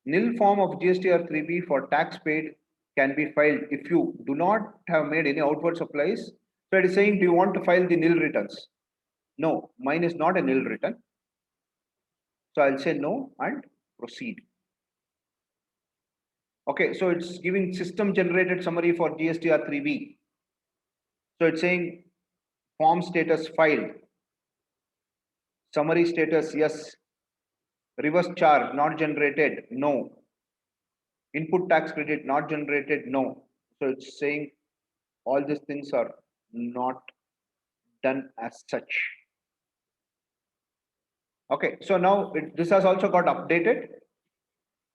Nil form of GSTR3b for tax paid can be filed if you do not have made any outward supplies. So it is saying, do you want to file the nil returns? No, mine is not a nil return. So I'll say no and proceed. Okay, so it's giving system generated summary for GSTR3b. So it's saying form status filed, summary status yes, reverse charge not generated, no, input tax credit not generated, no. So it's saying all these things are not done as such. Okay, so now this has also got updated.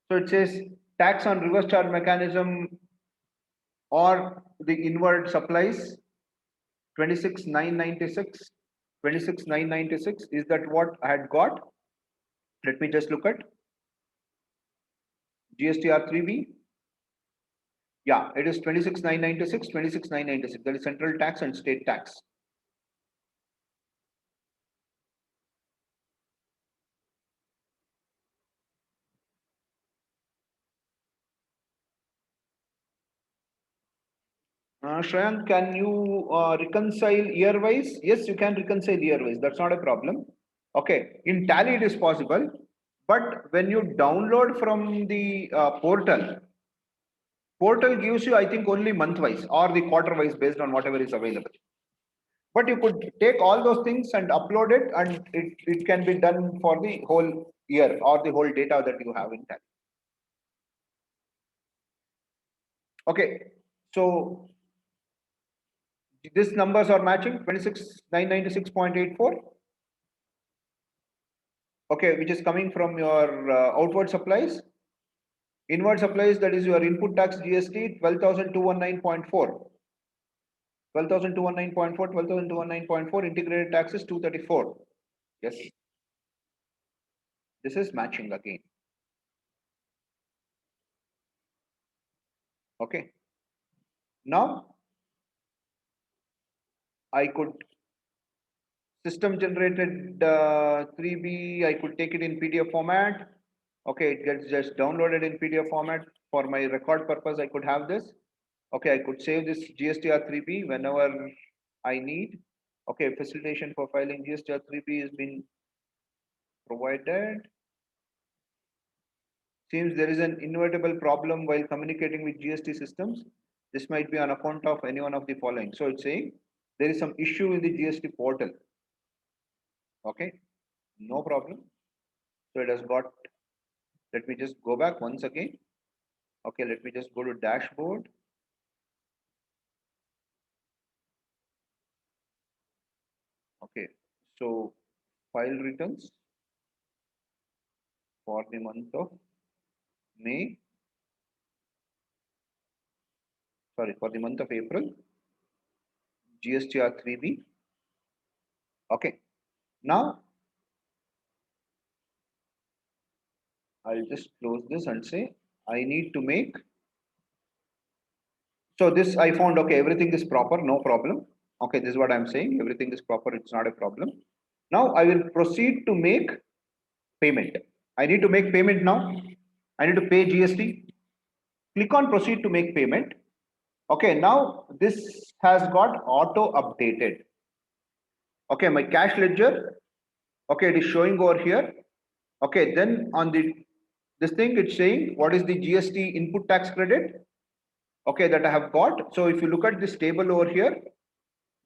So it says tax on reverse charge mechanism or the inward supplies 26,996. 26,996, is that what I had got? Let me just look at GSTR3b. Yeah, it is 26,996, 26,996. That is central tax and state tax. Shreyank, can you reconcile year-wise? Yes, you can reconcile year-wise. That's not a problem. Okay, in Tally it is possible, but when you download from the portal gives you, I think, only month-wise or the quarter-wise based on whatever is available. But you could take all those things and upload it, and it can be done for the whole year or the whole data that you have in Tally. Okay, so these numbers are matching 26,996.84. Okay, which is coming from your outward supplies. Inward supplies, that is your input tax GST 12,219.4. 12,219.4, 12,219.4, integrated taxes 234. Yes. This is matching again. Okay. Now I could system generated 3B, I could take it in PDF format. Okay, it gets just downloaded in PDF format. For my record purpose, I could have this. Okay, I could save this GSTR3b whenever I need. Okay, facilitation for filing GSTR3b has been provided. Seems there is an inevitable problem while communicating with GST systems. This might be on account of any one of the following. So it's saying there is some issue in the GST portal. Okay, no problem. So it has got, let me just go back once again. Okay, let me just go to dashboard. Okay, so file returns for the month of May, sorry, for the month of April, GSTR3b. Okay, now I'll just close this and say I need to make. So this I found, okay, everything is proper, no problem. Okay, this is what I'm saying, everything is proper, it's not a problem. Now I will proceed to make payment. I need to make payment now. I need to pay GST. Click on proceed to make payment. Okay, now this has got auto updated. Okay, my cash ledger. Okay, it is showing over here. Okay, then on this thing, it's saying what is the GST input tax credit. Okay, that I have got. So if you look at this table over here,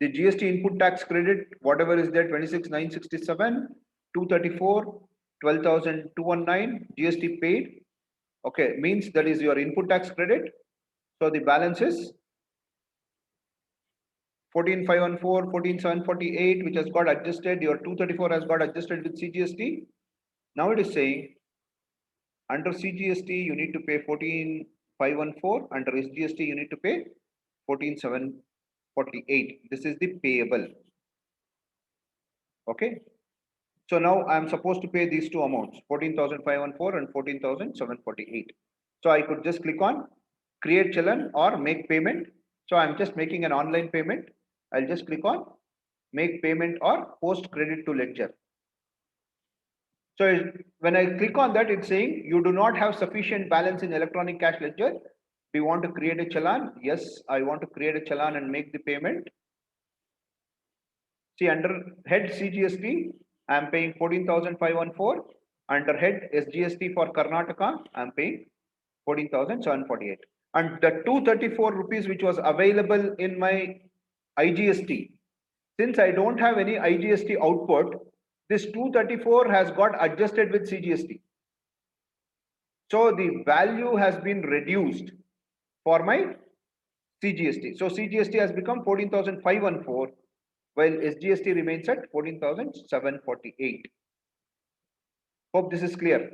the GST input tax credit, whatever is there, 26,967, 234, 12,219 GST paid. Okay, means that is your input tax credit. So the balance is 14,514, 14,748, which has got adjusted. Your 234 has got adjusted with CGST. Now it is saying under CGST you need to pay 14,514. Under SGST you need to pay 14,748. This is the payable. Okay. So now I am supposed to pay these two amounts, 14,514 and 14,748. So I could just click on create challan or make payment. So I'm just making an online payment. I'll just click on make payment or post credit to ledger. So when I click on that, it's saying you do not have sufficient balance in electronic cash ledger. Do you want to create a challan? Yes, I want to create a challan and make the payment. See, under head CGST, I am paying 14,514. Under head SGST for Karnataka, I am paying 14,748. And the 234 rupees which was available in my IGST, since I don't have any IGST output, this 234 has got adjusted with CGST. So the value has been reduced for my CGST. So CGST has become 14,514, while SGST remains at 14,748. Hope this is clear.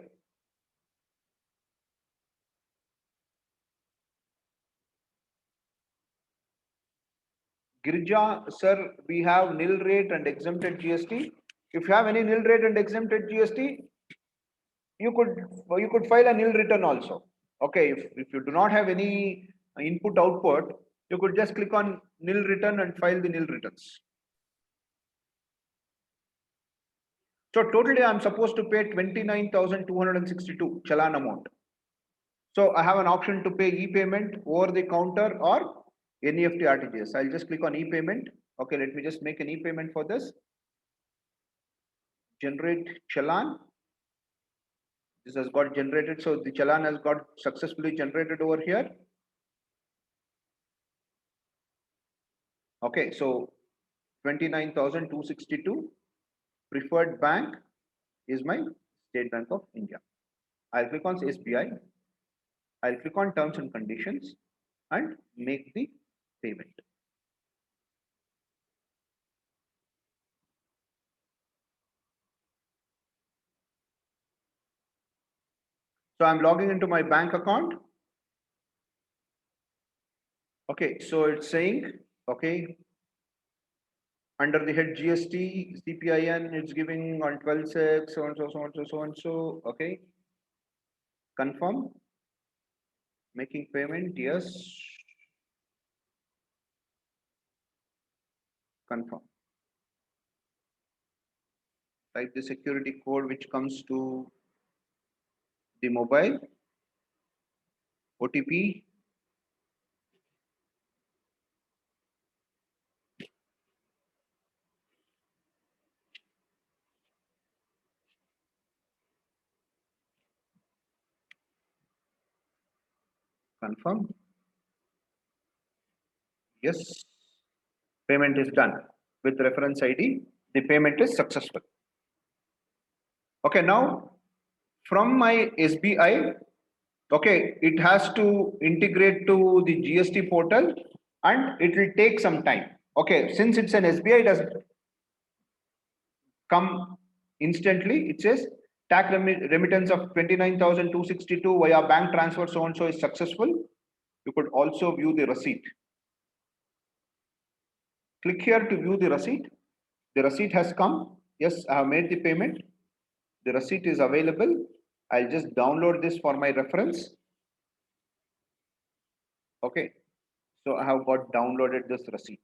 Girija, sir, we have nil rate and exempted GST. If you have any nil rate and exempted GST, you could file a nil return also. Okay, if you do not have any input output, you could just click on nil return and file the nil returns. So totally I'm supposed to pay 29,262 challan amount. So I have an option to pay e-payment over the counter or NEFT RTGS. I'll just click on e-payment. Okay, let me just make an e-payment for this. Generate challan. This has got generated. So the challan has got successfully generated over here. Okay, so 29,262. Preferred bank is my State Bank of India. I'll click on SBI. I'll click on terms and conditions and make the payment. So I'm logging into my bank account. Okay, so it's saying, okay, under the head GST, CPIN, it's giving on 12/6, so and so, so and so, so and so. Okay, confirm. Making payment, yes. Confirm. Type the security code which comes to the mobile. OTP. Confirm. Yes. Payment is done with reference ID. The payment is successful. Okay, now from my SBI, okay, it has to integrate to the GST portal and it will take some time. Okay, since it's an SBI, it doesn't come instantly. It says tax remittance of 29,262 via bank transfer so and so is successful. You could also view the receipt. Click here to view the receipt. The receipt has come. Yes, I have made the payment. The receipt is available. I'll just download this for my reference. Okay, so I have got downloaded this receipt.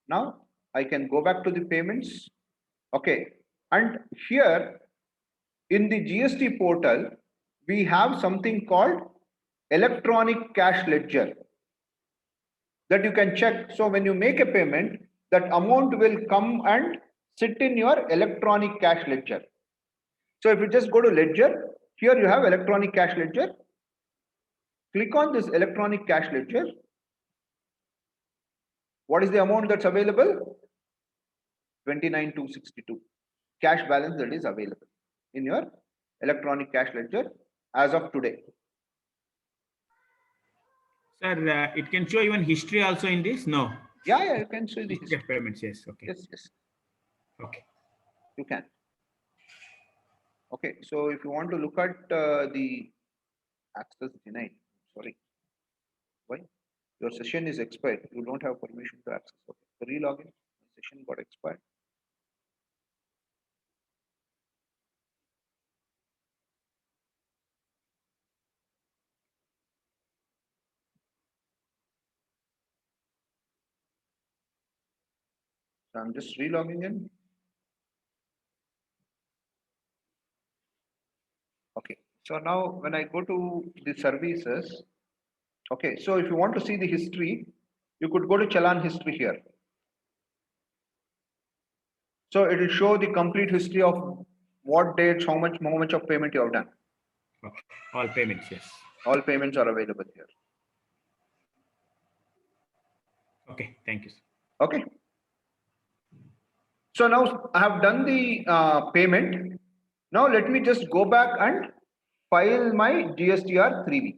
Now I can go back to the payments. Okay, and here in the GST portal, we have something called electronic cash ledger that you can check. So when you make a payment, that amount will come and sit in your electronic cash ledger. So if you just go to ledger, here you have electronic cash ledger. Click on this electronic cash ledger. What is the amount that's available? 29,262 cash balance that is available in your electronic cash ledger as of today. Sir, it can show even history also in this? No. Yeah, you can see the history. Payments, yes. Okay. Yes. Okay. You can. Okay, so if you want to look at the access denied, sorry, why? Your session is expired. You don't have permission to access. Okay, re-login. Session got expired. So I'm just re-logging in. Okay, so now when I go to the services, okay, so if you want to see the history, you could go to Challan History here. So it will show the complete history of what dates, how much of payment you have done. Okay. All payments, yes. All payments are available here. Okay, thank you, sir. Okay. So now I have done the payment. Now let me just go back and file my GSTR3b.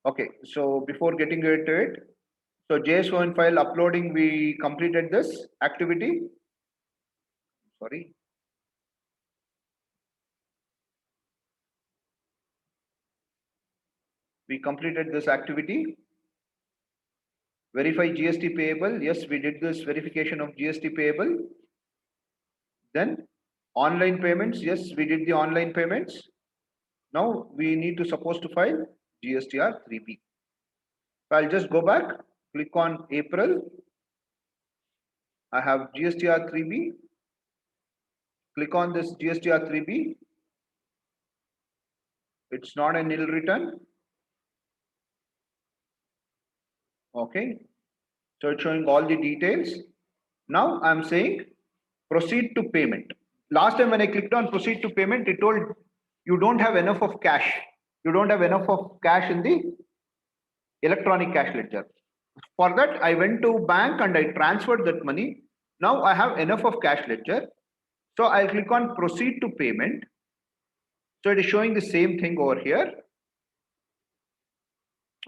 Okay, so before getting into it, so JSON file uploading, we completed this activity. Sorry. We completed this activity. Verify GST payable. Yes, we did this verification of GST payable. Then online payments. Yes, we did the online payments. Now we need to supposed to file GSTR3b. So I'll just go back, click on April. I have GSTR3b. Click on this GSTR3b. It's not a nil return. Okay. So it's showing all the details. Now I'm saying proceed to payment. Last time when I clicked on proceed to payment, it told you don't have enough of cash. You don't have enough of cash in the electronic cash ledger. For that, I went to bank and I transferred that money. Now I have enough of cash ledger. So I'll click on proceed to payment. So it is showing the same thing over here.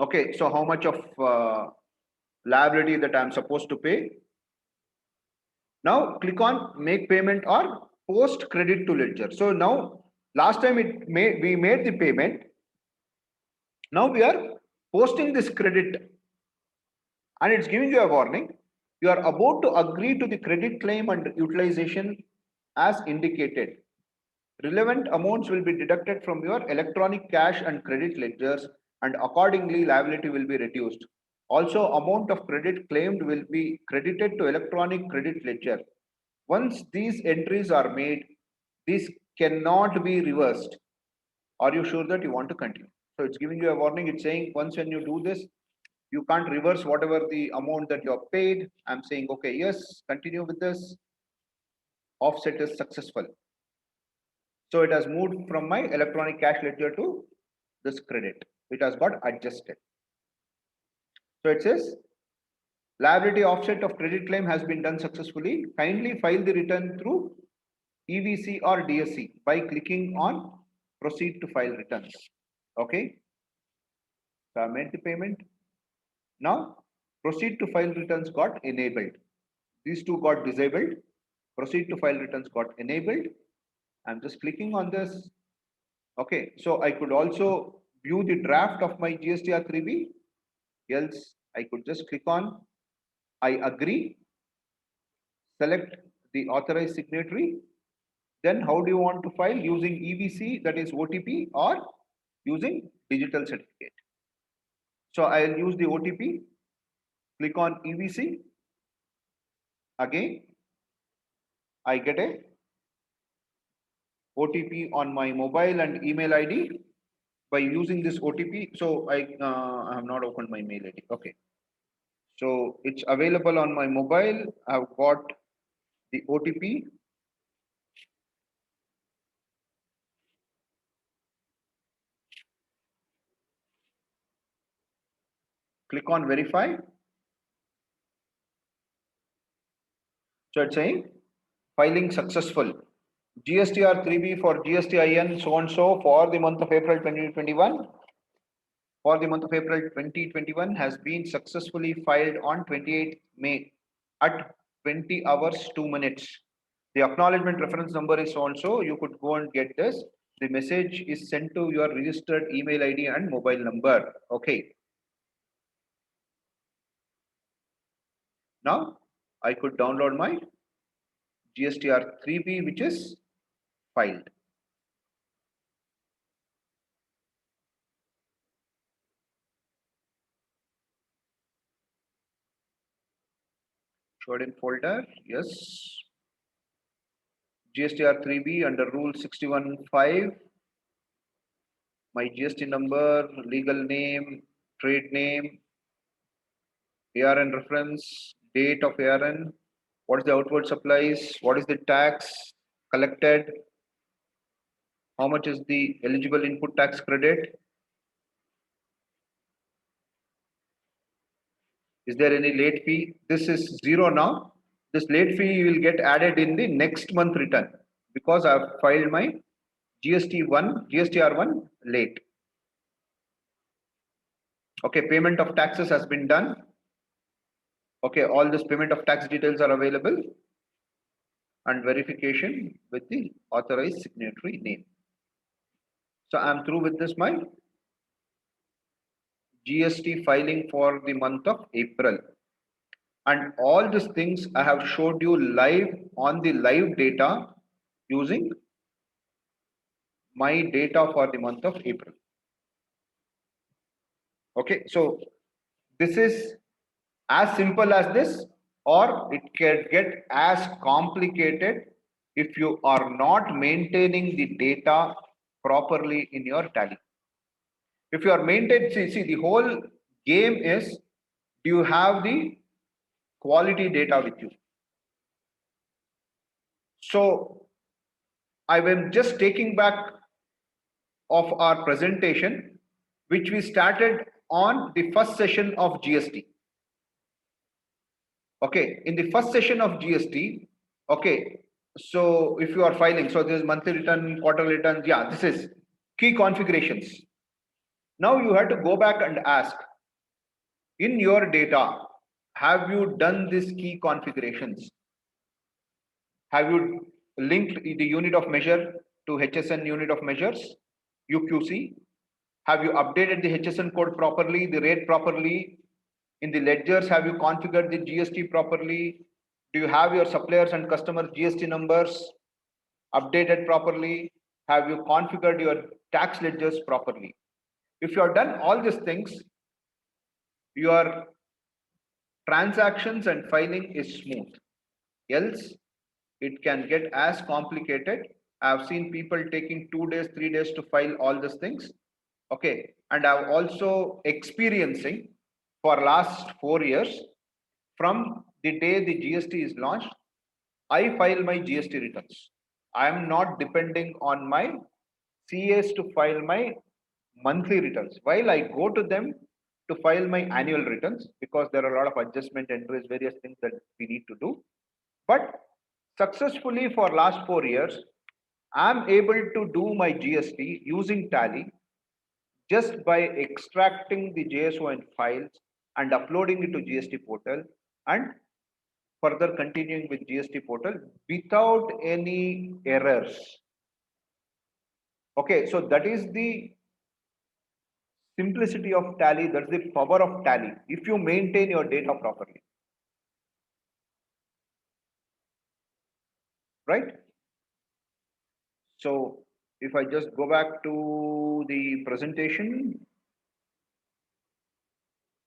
Okay, so how much of liability that I'm supposed to pay. Now click on make payment or post credit to ledger. So now last time we made the payment. Now we are posting this credit and it's giving you a warning. You are about to agree to the credit claim and utilization as indicated. Relevant amounts will be deducted from your electronic cash and credit ledgers and accordingly liability will be reduced. Also, amount of credit claimed will be credited to electronic credit ledger. Once these entries are made, this cannot be reversed. Are you sure that you want to continue? So it's giving you a warning. It's saying once when you do this, you can't reverse whatever the amount that you have paid. I'm saying, okay, yes, continue with this. Offset is successful. So it has moved from my electronic cash ledger to this credit. It has got adjusted. So it says liability offset of credit claim has been done successfully. Kindly file the return through EVC or DSC by clicking on proceed to file returns. Okay. So I made the payment. Now proceed to file returns got enabled. These two got disabled. Proceed to file returns got enabled. I'm just clicking on this. Okay, so I could also view the draft of my GSTR3b. Else, I could just click on I agree, select the authorized signatory. Then how do you want to file? Using EVC, that is OTP, or using digital certificate. So I'll use the OTP. Click on EVC. Again, I get a OTP on my mobile and email ID by using this OTP. So I have not opened my mail ID. Okay. So it's available on my mobile. I've got the OTP. Click on verify. So it's saying filing successful. GSTR3b for GSTIN so and so for the month of April 2021. For the month of April 2021 has been successfully filed on 28th May at 20 hours 2 minutes. The acknowledgement reference number is so and so. You could go and get this. The message is sent to your registered email ID and mobile number. Okay. Now I could download my GSTR3b, which is filed. Showed in folder, yes. GSTR3b under rule 61(5). My GST number, legal name, trade name, ARN reference, date of ARN, what is the outward supplies, what is the tax collected, how much is the eligible input tax credit, is there any late fee? This is 0 now. This late fee will get added in the next month return because I have filed my GSTR1 late. Okay, payment of taxes has been done. Okay, all this payment of tax details are available and verification with the authorized signatory name. So I'm through with this my GST filing for the month of April. And all these things I have showed you live on the live data using my data for the month of April. Okay, so this is as simple as this, or it can get as complicated if you are not maintaining the data properly in your tally. If you are maintaining, see, the whole game is, do you have the quality data with you? So I am just taking back of our presentation, which we started on the first session of GST. Okay, in the first session of GST, okay, so if you are filing, so this is monthly return, quarterly returns, yeah, this is key configurations. Now you have to go back and ask, in your data, have you done these key configurations? Have you linked the unit of measure to HSN unit of measures, UQC? Have you updated the HSN code properly, the rate properly? In the ledgers, have you configured the GST properly? Do you have your suppliers and customers GST numbers updated properly? Have you configured your tax ledgers properly? If you have done all these things, your transactions and filing is smooth. Else, it can get as complicated. I've seen people taking 2 days, 3 days to file all these things. Okay, and I've also experiencing for last 4 years, from the day the GST is launched, I file my GST returns. I am not depending on my CAs to file my monthly returns. While I go to them to file my annual returns, because there are a lot of adjustment entries, various things that we need to do. But successfully for last 4 years, I'm able to do my GST using Tally just by extracting the JSON files and uploading it to GST portal and further continuing with GST portal without any errors. Okay, so that is the simplicity of Tally, that's the power of Tally, if you maintain your data properly. Right? So if I just go back to the presentation,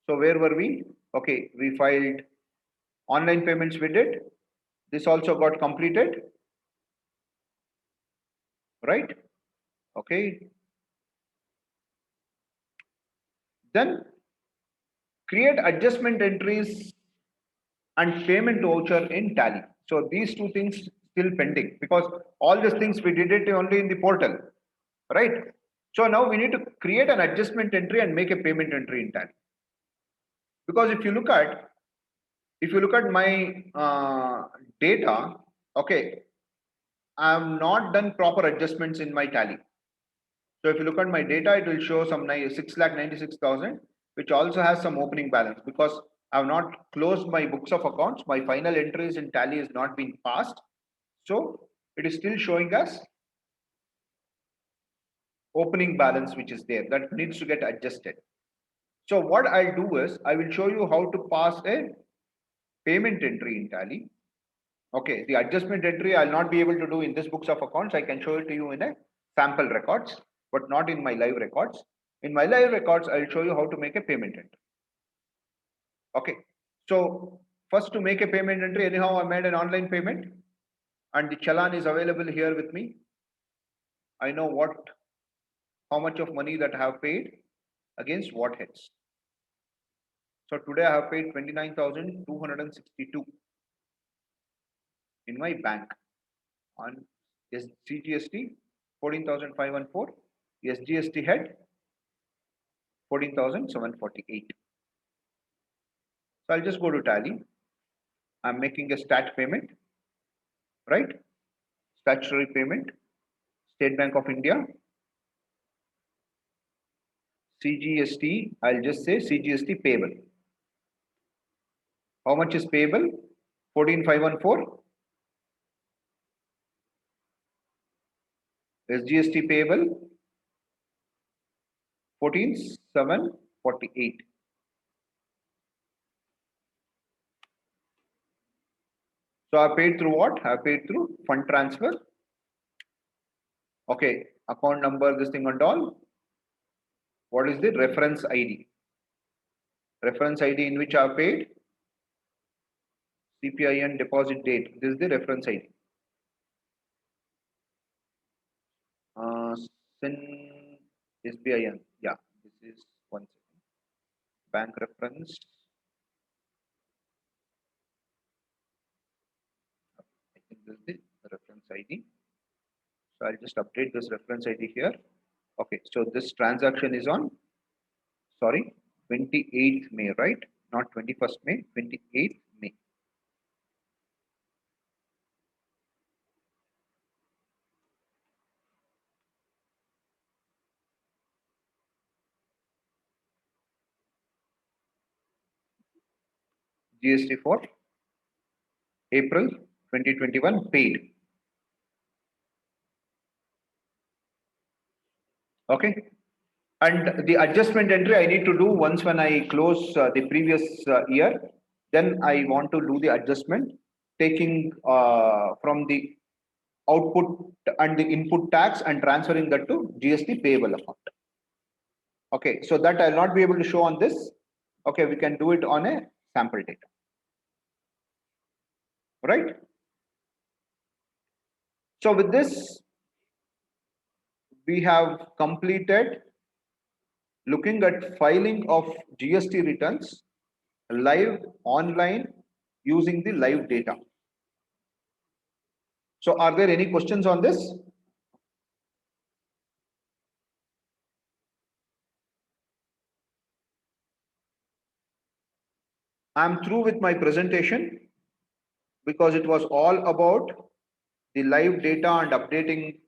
so where were we? Okay, we filed online payments, we did. This also got completed, right? Okay. Then create adjustment entries and payment voucher in Tally. So these two things still pending, because all these things we did it only in the portal, right? So now we need to create an adjustment entry and make a payment entry in Tally. Because if you look at my data, okay, I have not done proper adjustments in my Tally. So if you look at my data, it will show some 6,96,000, which also has some opening balance, because I have not closed my books of accounts. My final entries in Tally is not being passed. So it is still showing us opening balance, which is there, that needs to get adjusted. So what I'll do is, I will show you how to pass a payment entry in Tally. Okay, the adjustment entry I'll not be able to do in this books of accounts. I can show it to you in a sample records, but not in my live records. In my live records, I'll show you how to make a payment entry. Okay, so first, to make a payment entry, anyhow, I made an online payment and the challan is available here with me. I know how much of money that I have paid against what heads. So today I have paid 29,262 in my bank on CGST 14,514, SGST head 14,748. So I'll just go to Tally. I'm making a stat payment, right? Statutory payment, State Bank of India, CGST. I'll just say CGST payable. How much is payable? 14,514. SGST payable 14,748. So I paid through what? I paid through fund transfer. Okay, account number, this thing and all. What is the reference ID? Reference ID in which I have paid. CPIN deposit date. This is the reference ID. SIN SBIN. Yeah, this is 1 second. Bank reference. I think this is the reference ID. So I'll just update this reference ID here. Okay, so this transaction is on, sorry, 28th May, right? Not 21st May, 28th May. GST for April 2021 paid. Okay. And the adjustment entry I need to do once when I close the previous year, then I want to do the adjustment taking from the output and the input tax and transferring that to GST payable account. Okay, so that I'll not be able to show on this. Okay, we can do it on a sample data. Right? So with this, we have completed looking at filing of GST returns live online using the live data. So are there any questions on this? I'm through with my presentation because it was all about the live data and updating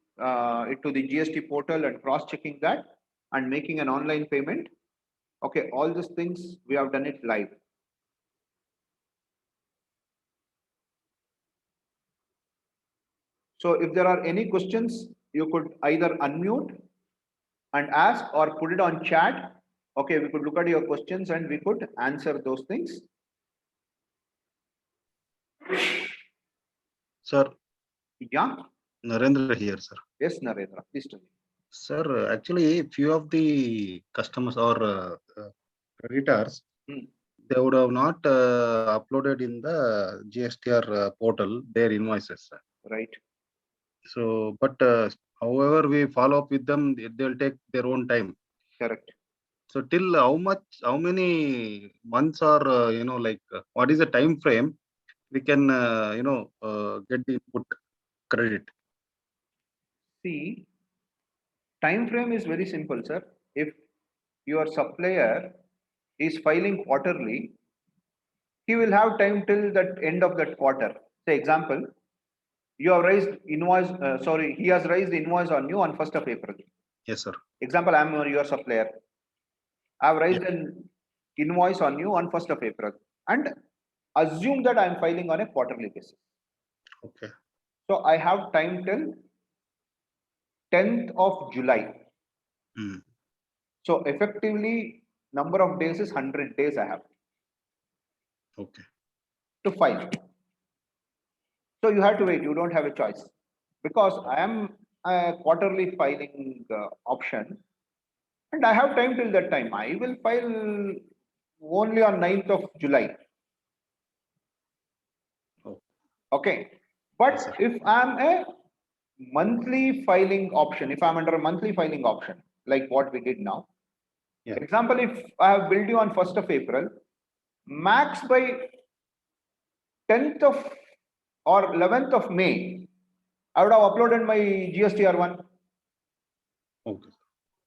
it to the GST portal and cross-checking that and making an online payment. Okay, all these things we have done it live. So if there are any questions, you could either unmute and ask or put it on chat. Okay, we could look at your questions and we could answer those things. Sir, Yeah. Narendra here, sir. Yes, Narendra, please tell me. Sir, actually, few of the customers or creditors, they would have not uploaded in the GSTR portal their invoices, sir. Right. So, but however we follow up with them, they'll take their own time. Correct. So till how many months or what is the time frame we can get the input credit? See, time frame is very simple, sir. If your supplier is filing quarterly, he will have time till that end of that quarter. Say example, you have raised invoice, he has raised invoice on you on 1st of April. Yes, sir. Example, I am your supplier. I have raised an invoice on you on 1st of April and assume that I am filing on a quarterly basis. Okay. So I have time till 10th of July. So effectively, number of days is 100 days I have. Okay. To file. So you have to wait, you don't have a choice. Because I am a quarterly filing option and I have time till that time. I will file only on 9th of July. Oh. Okay. But Yes, if I am a monthly filing option, if I am under a monthly filing option, like what we did now. Yeah. Example, if I have billed you on 1st of April, max by 10th of or 11th of May, I would have uploaded my GSTR1. Okay.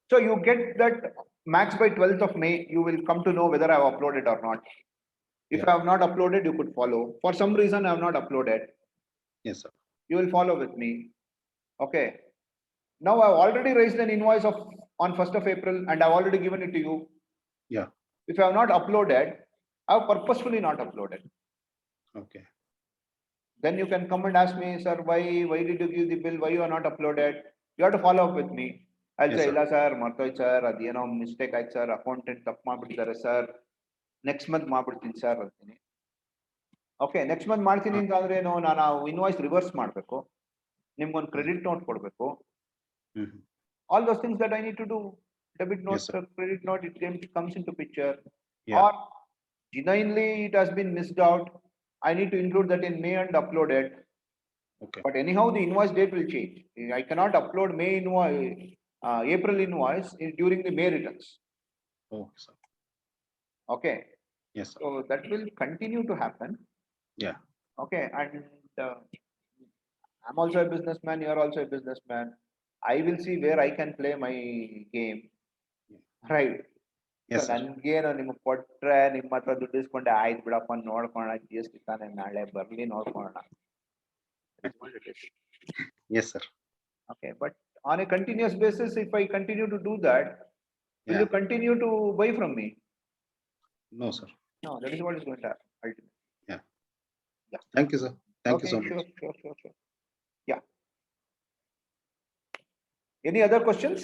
So you get that max by 12th of May, you will come to know whether I have uploaded or not. If I have not uploaded, you could follow. For some reason, I have not uploaded. Yes, sir. You will follow with me. Okay. Now I've already raised an invoice on 1st of April and I've already given it to you. Yeah. If I have not uploaded, I have purposefully not uploaded. Okay. Then you can come and ask me, sir, why did you give the bill? Why you are not uploaded? You have to follow up with me. I'll say, illa sir, martoy sir, adeno mistake aaytu sir, accountant tappu maadbidare sir. Next month maadbidtini sir antini. Okay, next month ಮಾಡ್ತೀನಿ ಅಂತ ಅಂದ್ರೆ ನಾನು invoice reverse ಮಾಡಬೇಕು. ನಿಮ್ಗೆ ಒಂದು credit note ಕೊಡಬೇಕು. All those things that I need to do. Debit note, Yes, sir. credit note, it comes into picture. Yeah. Or genuinely it has been missed out. I need to include that in May and upload it. Okay. But anyhow, the invoice date will change. I cannot upload May invoice, April invoice during the May returns. Okay, sir. Okay. Yes, sir. So that will continue to happen. Yeah. Okay. And I'm also a businessman. You are also a businessman. I will see where I can play my game. Right. Yes, So sir. ನನಗೇನು ನಿಮಗೆ ಕೊಟ್ರೆ ನಿಮ್ಮ ಹತ್ರ ದುಡ್ಡು ಇಸ್ಕೊಂಡೆ ಆಯ್ತು ಬಿಡಪ್ಪ ನೋಡ್ಕೊಳ್ಳೋಣ GST ತಾನೆ ನಾಳೆ ಬರ್ಲಿ ನೋಡ್ಕೊಳ್ಳೋಣ. Yes, sir. Okay, but on a continuous basis, if I continue to do that, will you continue to buy from me? No, sir. No, that is what is going to happen ultimately. Yeah. Yeah. Thank you, sir. Thank you so much. Sure. Yeah. Any other questions?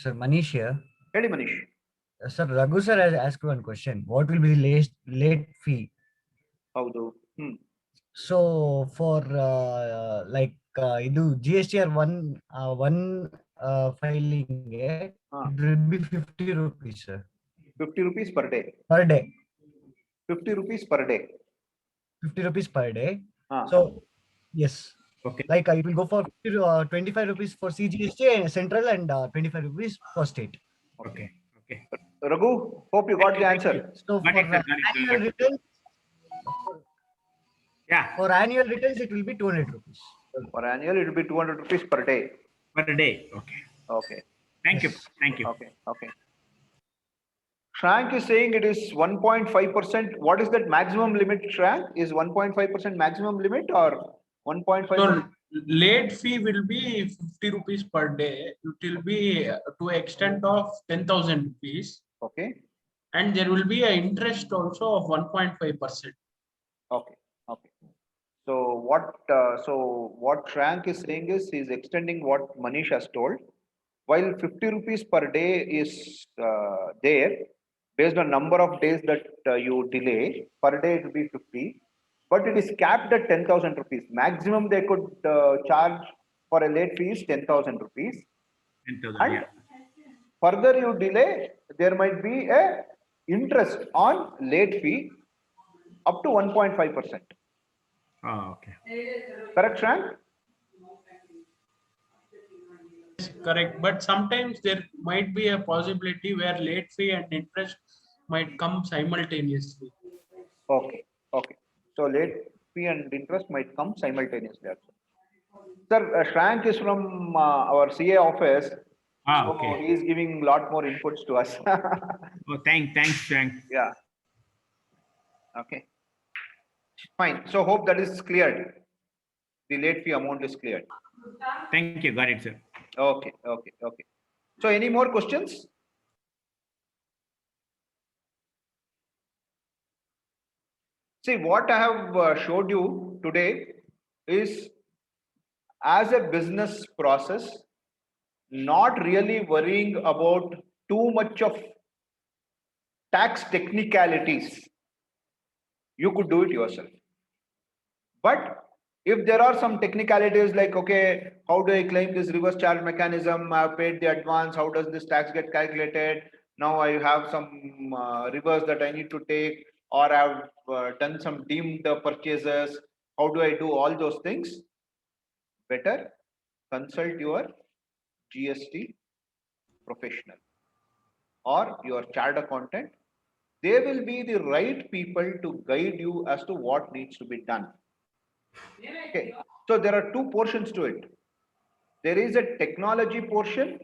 Sir, Manish here. Ready, Manish? Sir, Raghu sir has asked one question. What will be the late fee? How do? So for ಇದು GSTR one filing, it will be 50 rupees, sir. 50 rupees per day. Per day. 50 rupees per day. 50 rupees per day. Ah. So yes. Okay. Like it will go for 25 rupees for CGST and central and 25 rupees for state. Okay. Raghu, hope you got the answer. So Got for it, sir, got it, annual got it. returns, Yeah, for annual returns, it will be 200 rupees. For annual, it will be 200 rupees per day. per day. Okay. Okay. Thank you. Okay. Shrank is saying it is 1.5%. What is that maximum limit, Shrank? Is 1.5% maximum limit or 1.5%? So late fee will be 50 rupees per day. It will be to extent of 10,000 rupees. Okay. And there will be an interest also of 1.5%. Okay. So what Shrank is saying is he is extending what Manish has told. While 50 rupees per day is there, based on number of days that you delay, per day it will be 50, but it is capped at 10,000 rupees. Maximum they could charge for a late fee is 10,000 rupees. 10,000. And Yeah. further you delay, there might be a interest on late fee up to 1.5%. Oh, okay. Correct, Shrank? Yes, correct. But sometimes there might be a possibility where late fee and interest might come simultaneously. Okay. So late fee and interest might come simultaneously also. Sir, Shrank is from our CA office. So Okay. he is giving a lot more inputs to us. Oh, thanks, Frank. Yeah. Okay. Fine. So hope that is cleared. The late fee amount is cleared. Thank you. Got it, sir. Okay. So any more questions? See, what I have showed you today is as a business process, not really worrying about too much of tax technicalities. You could do it yourself. But if there are some technicalities like, okay, how do I claim this reverse charge mechanism? I've paid the advance. How does this tax get calculated? Now I have some reverse that I need to take, or I've done some deemed purchases. How do I do all those things? Better consult your GST professional or your chartered accountant. They will be the right people to guide you as to what needs to be done. Okay, so there are two portions to it. There is a technology portion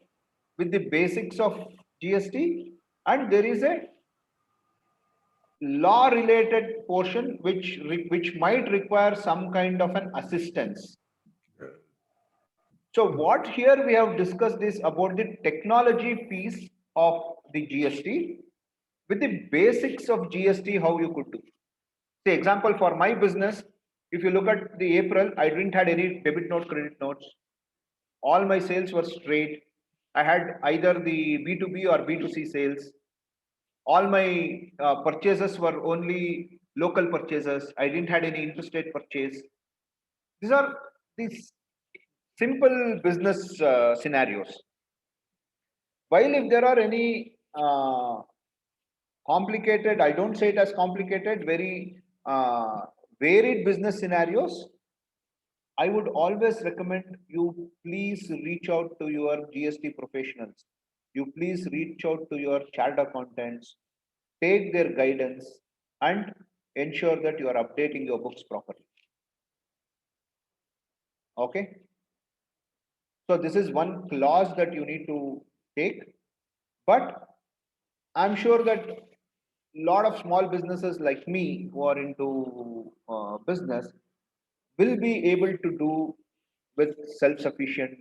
with the basics of GST, and there is a law related portion which might require some kind of an assistance. So what here we have discussed is about the technology piece of the GST with the basics of GST, how you could do. Say example for my business, if you look at the April, I didn't had any debit note, credit notes. All my sales were straight. I had either the B2B or B2C sales. All my purchases were only local purchases. I didn't had any interstate purchase. These are these simple business scenarios. While if there are any complicated, I don't say it as complicated, very varied business scenarios, I would always recommend you please reach out to your GST professionals. You please reach out to your chartered accountants, take their guidance and ensure that you are updating your books properly. Okay. So this is one clause that you need to take, but I'm sure that a lot of small businesses like me who are into business will be able to do with self-sufficient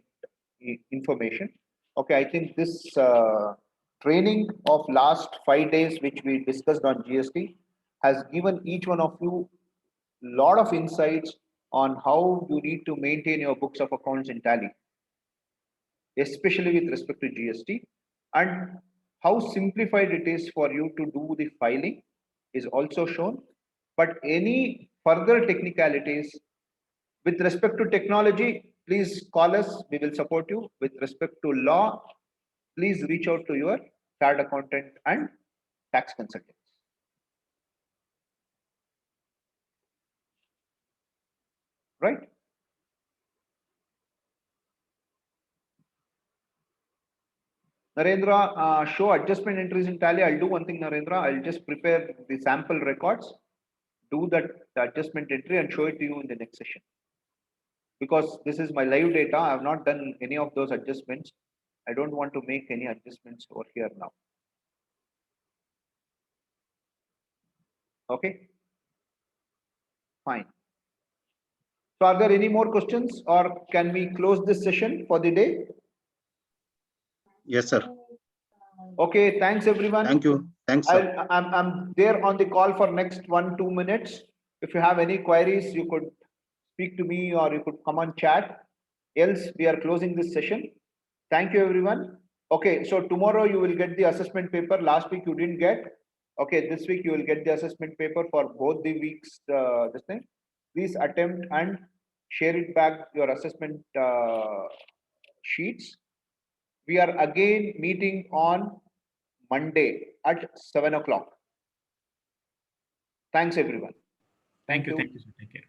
information. Okay, I think this training of last 5 days, which we discussed on GST, has given each one of you a lot of insights on how you need to maintain your books of accounts in Tally, especially with respect to GST, and how simplified it is for you to do the filing is also shown. But any further technicalities with respect to technology, please call us, we will support you. With respect to law, please reach out to your chartered accountant and tax consultants. Right? Narendra, show adjustment entries in Tally. I'll do one thing, Narendra. I'll just prepare the sample records, do that adjustment entry and show it to you in the next session. Because this is my live data, I have not done any of those adjustments. I don't want to make any adjustments over here now. Okay, fine. So are there any more questions or can we close this session for the day? Yes, sir. Okay, thanks everyone. Thank you. Thanks, sir. I'm there on the call for next 1-2 minutes. If you have any queries, you could speak to me or you could come on chat. Else, we are closing this session. Thank you, everyone. Okay, so tomorrow you will get the assessment paper. Last week you didn't get. Okay, this week you will get the assessment paper for both the weeks. This thing. Please attempt and share it back your assessment sheets. We are again meeting on Monday at 7 o'clock. Thanks, everyone. Thank you. Thank you. Take care.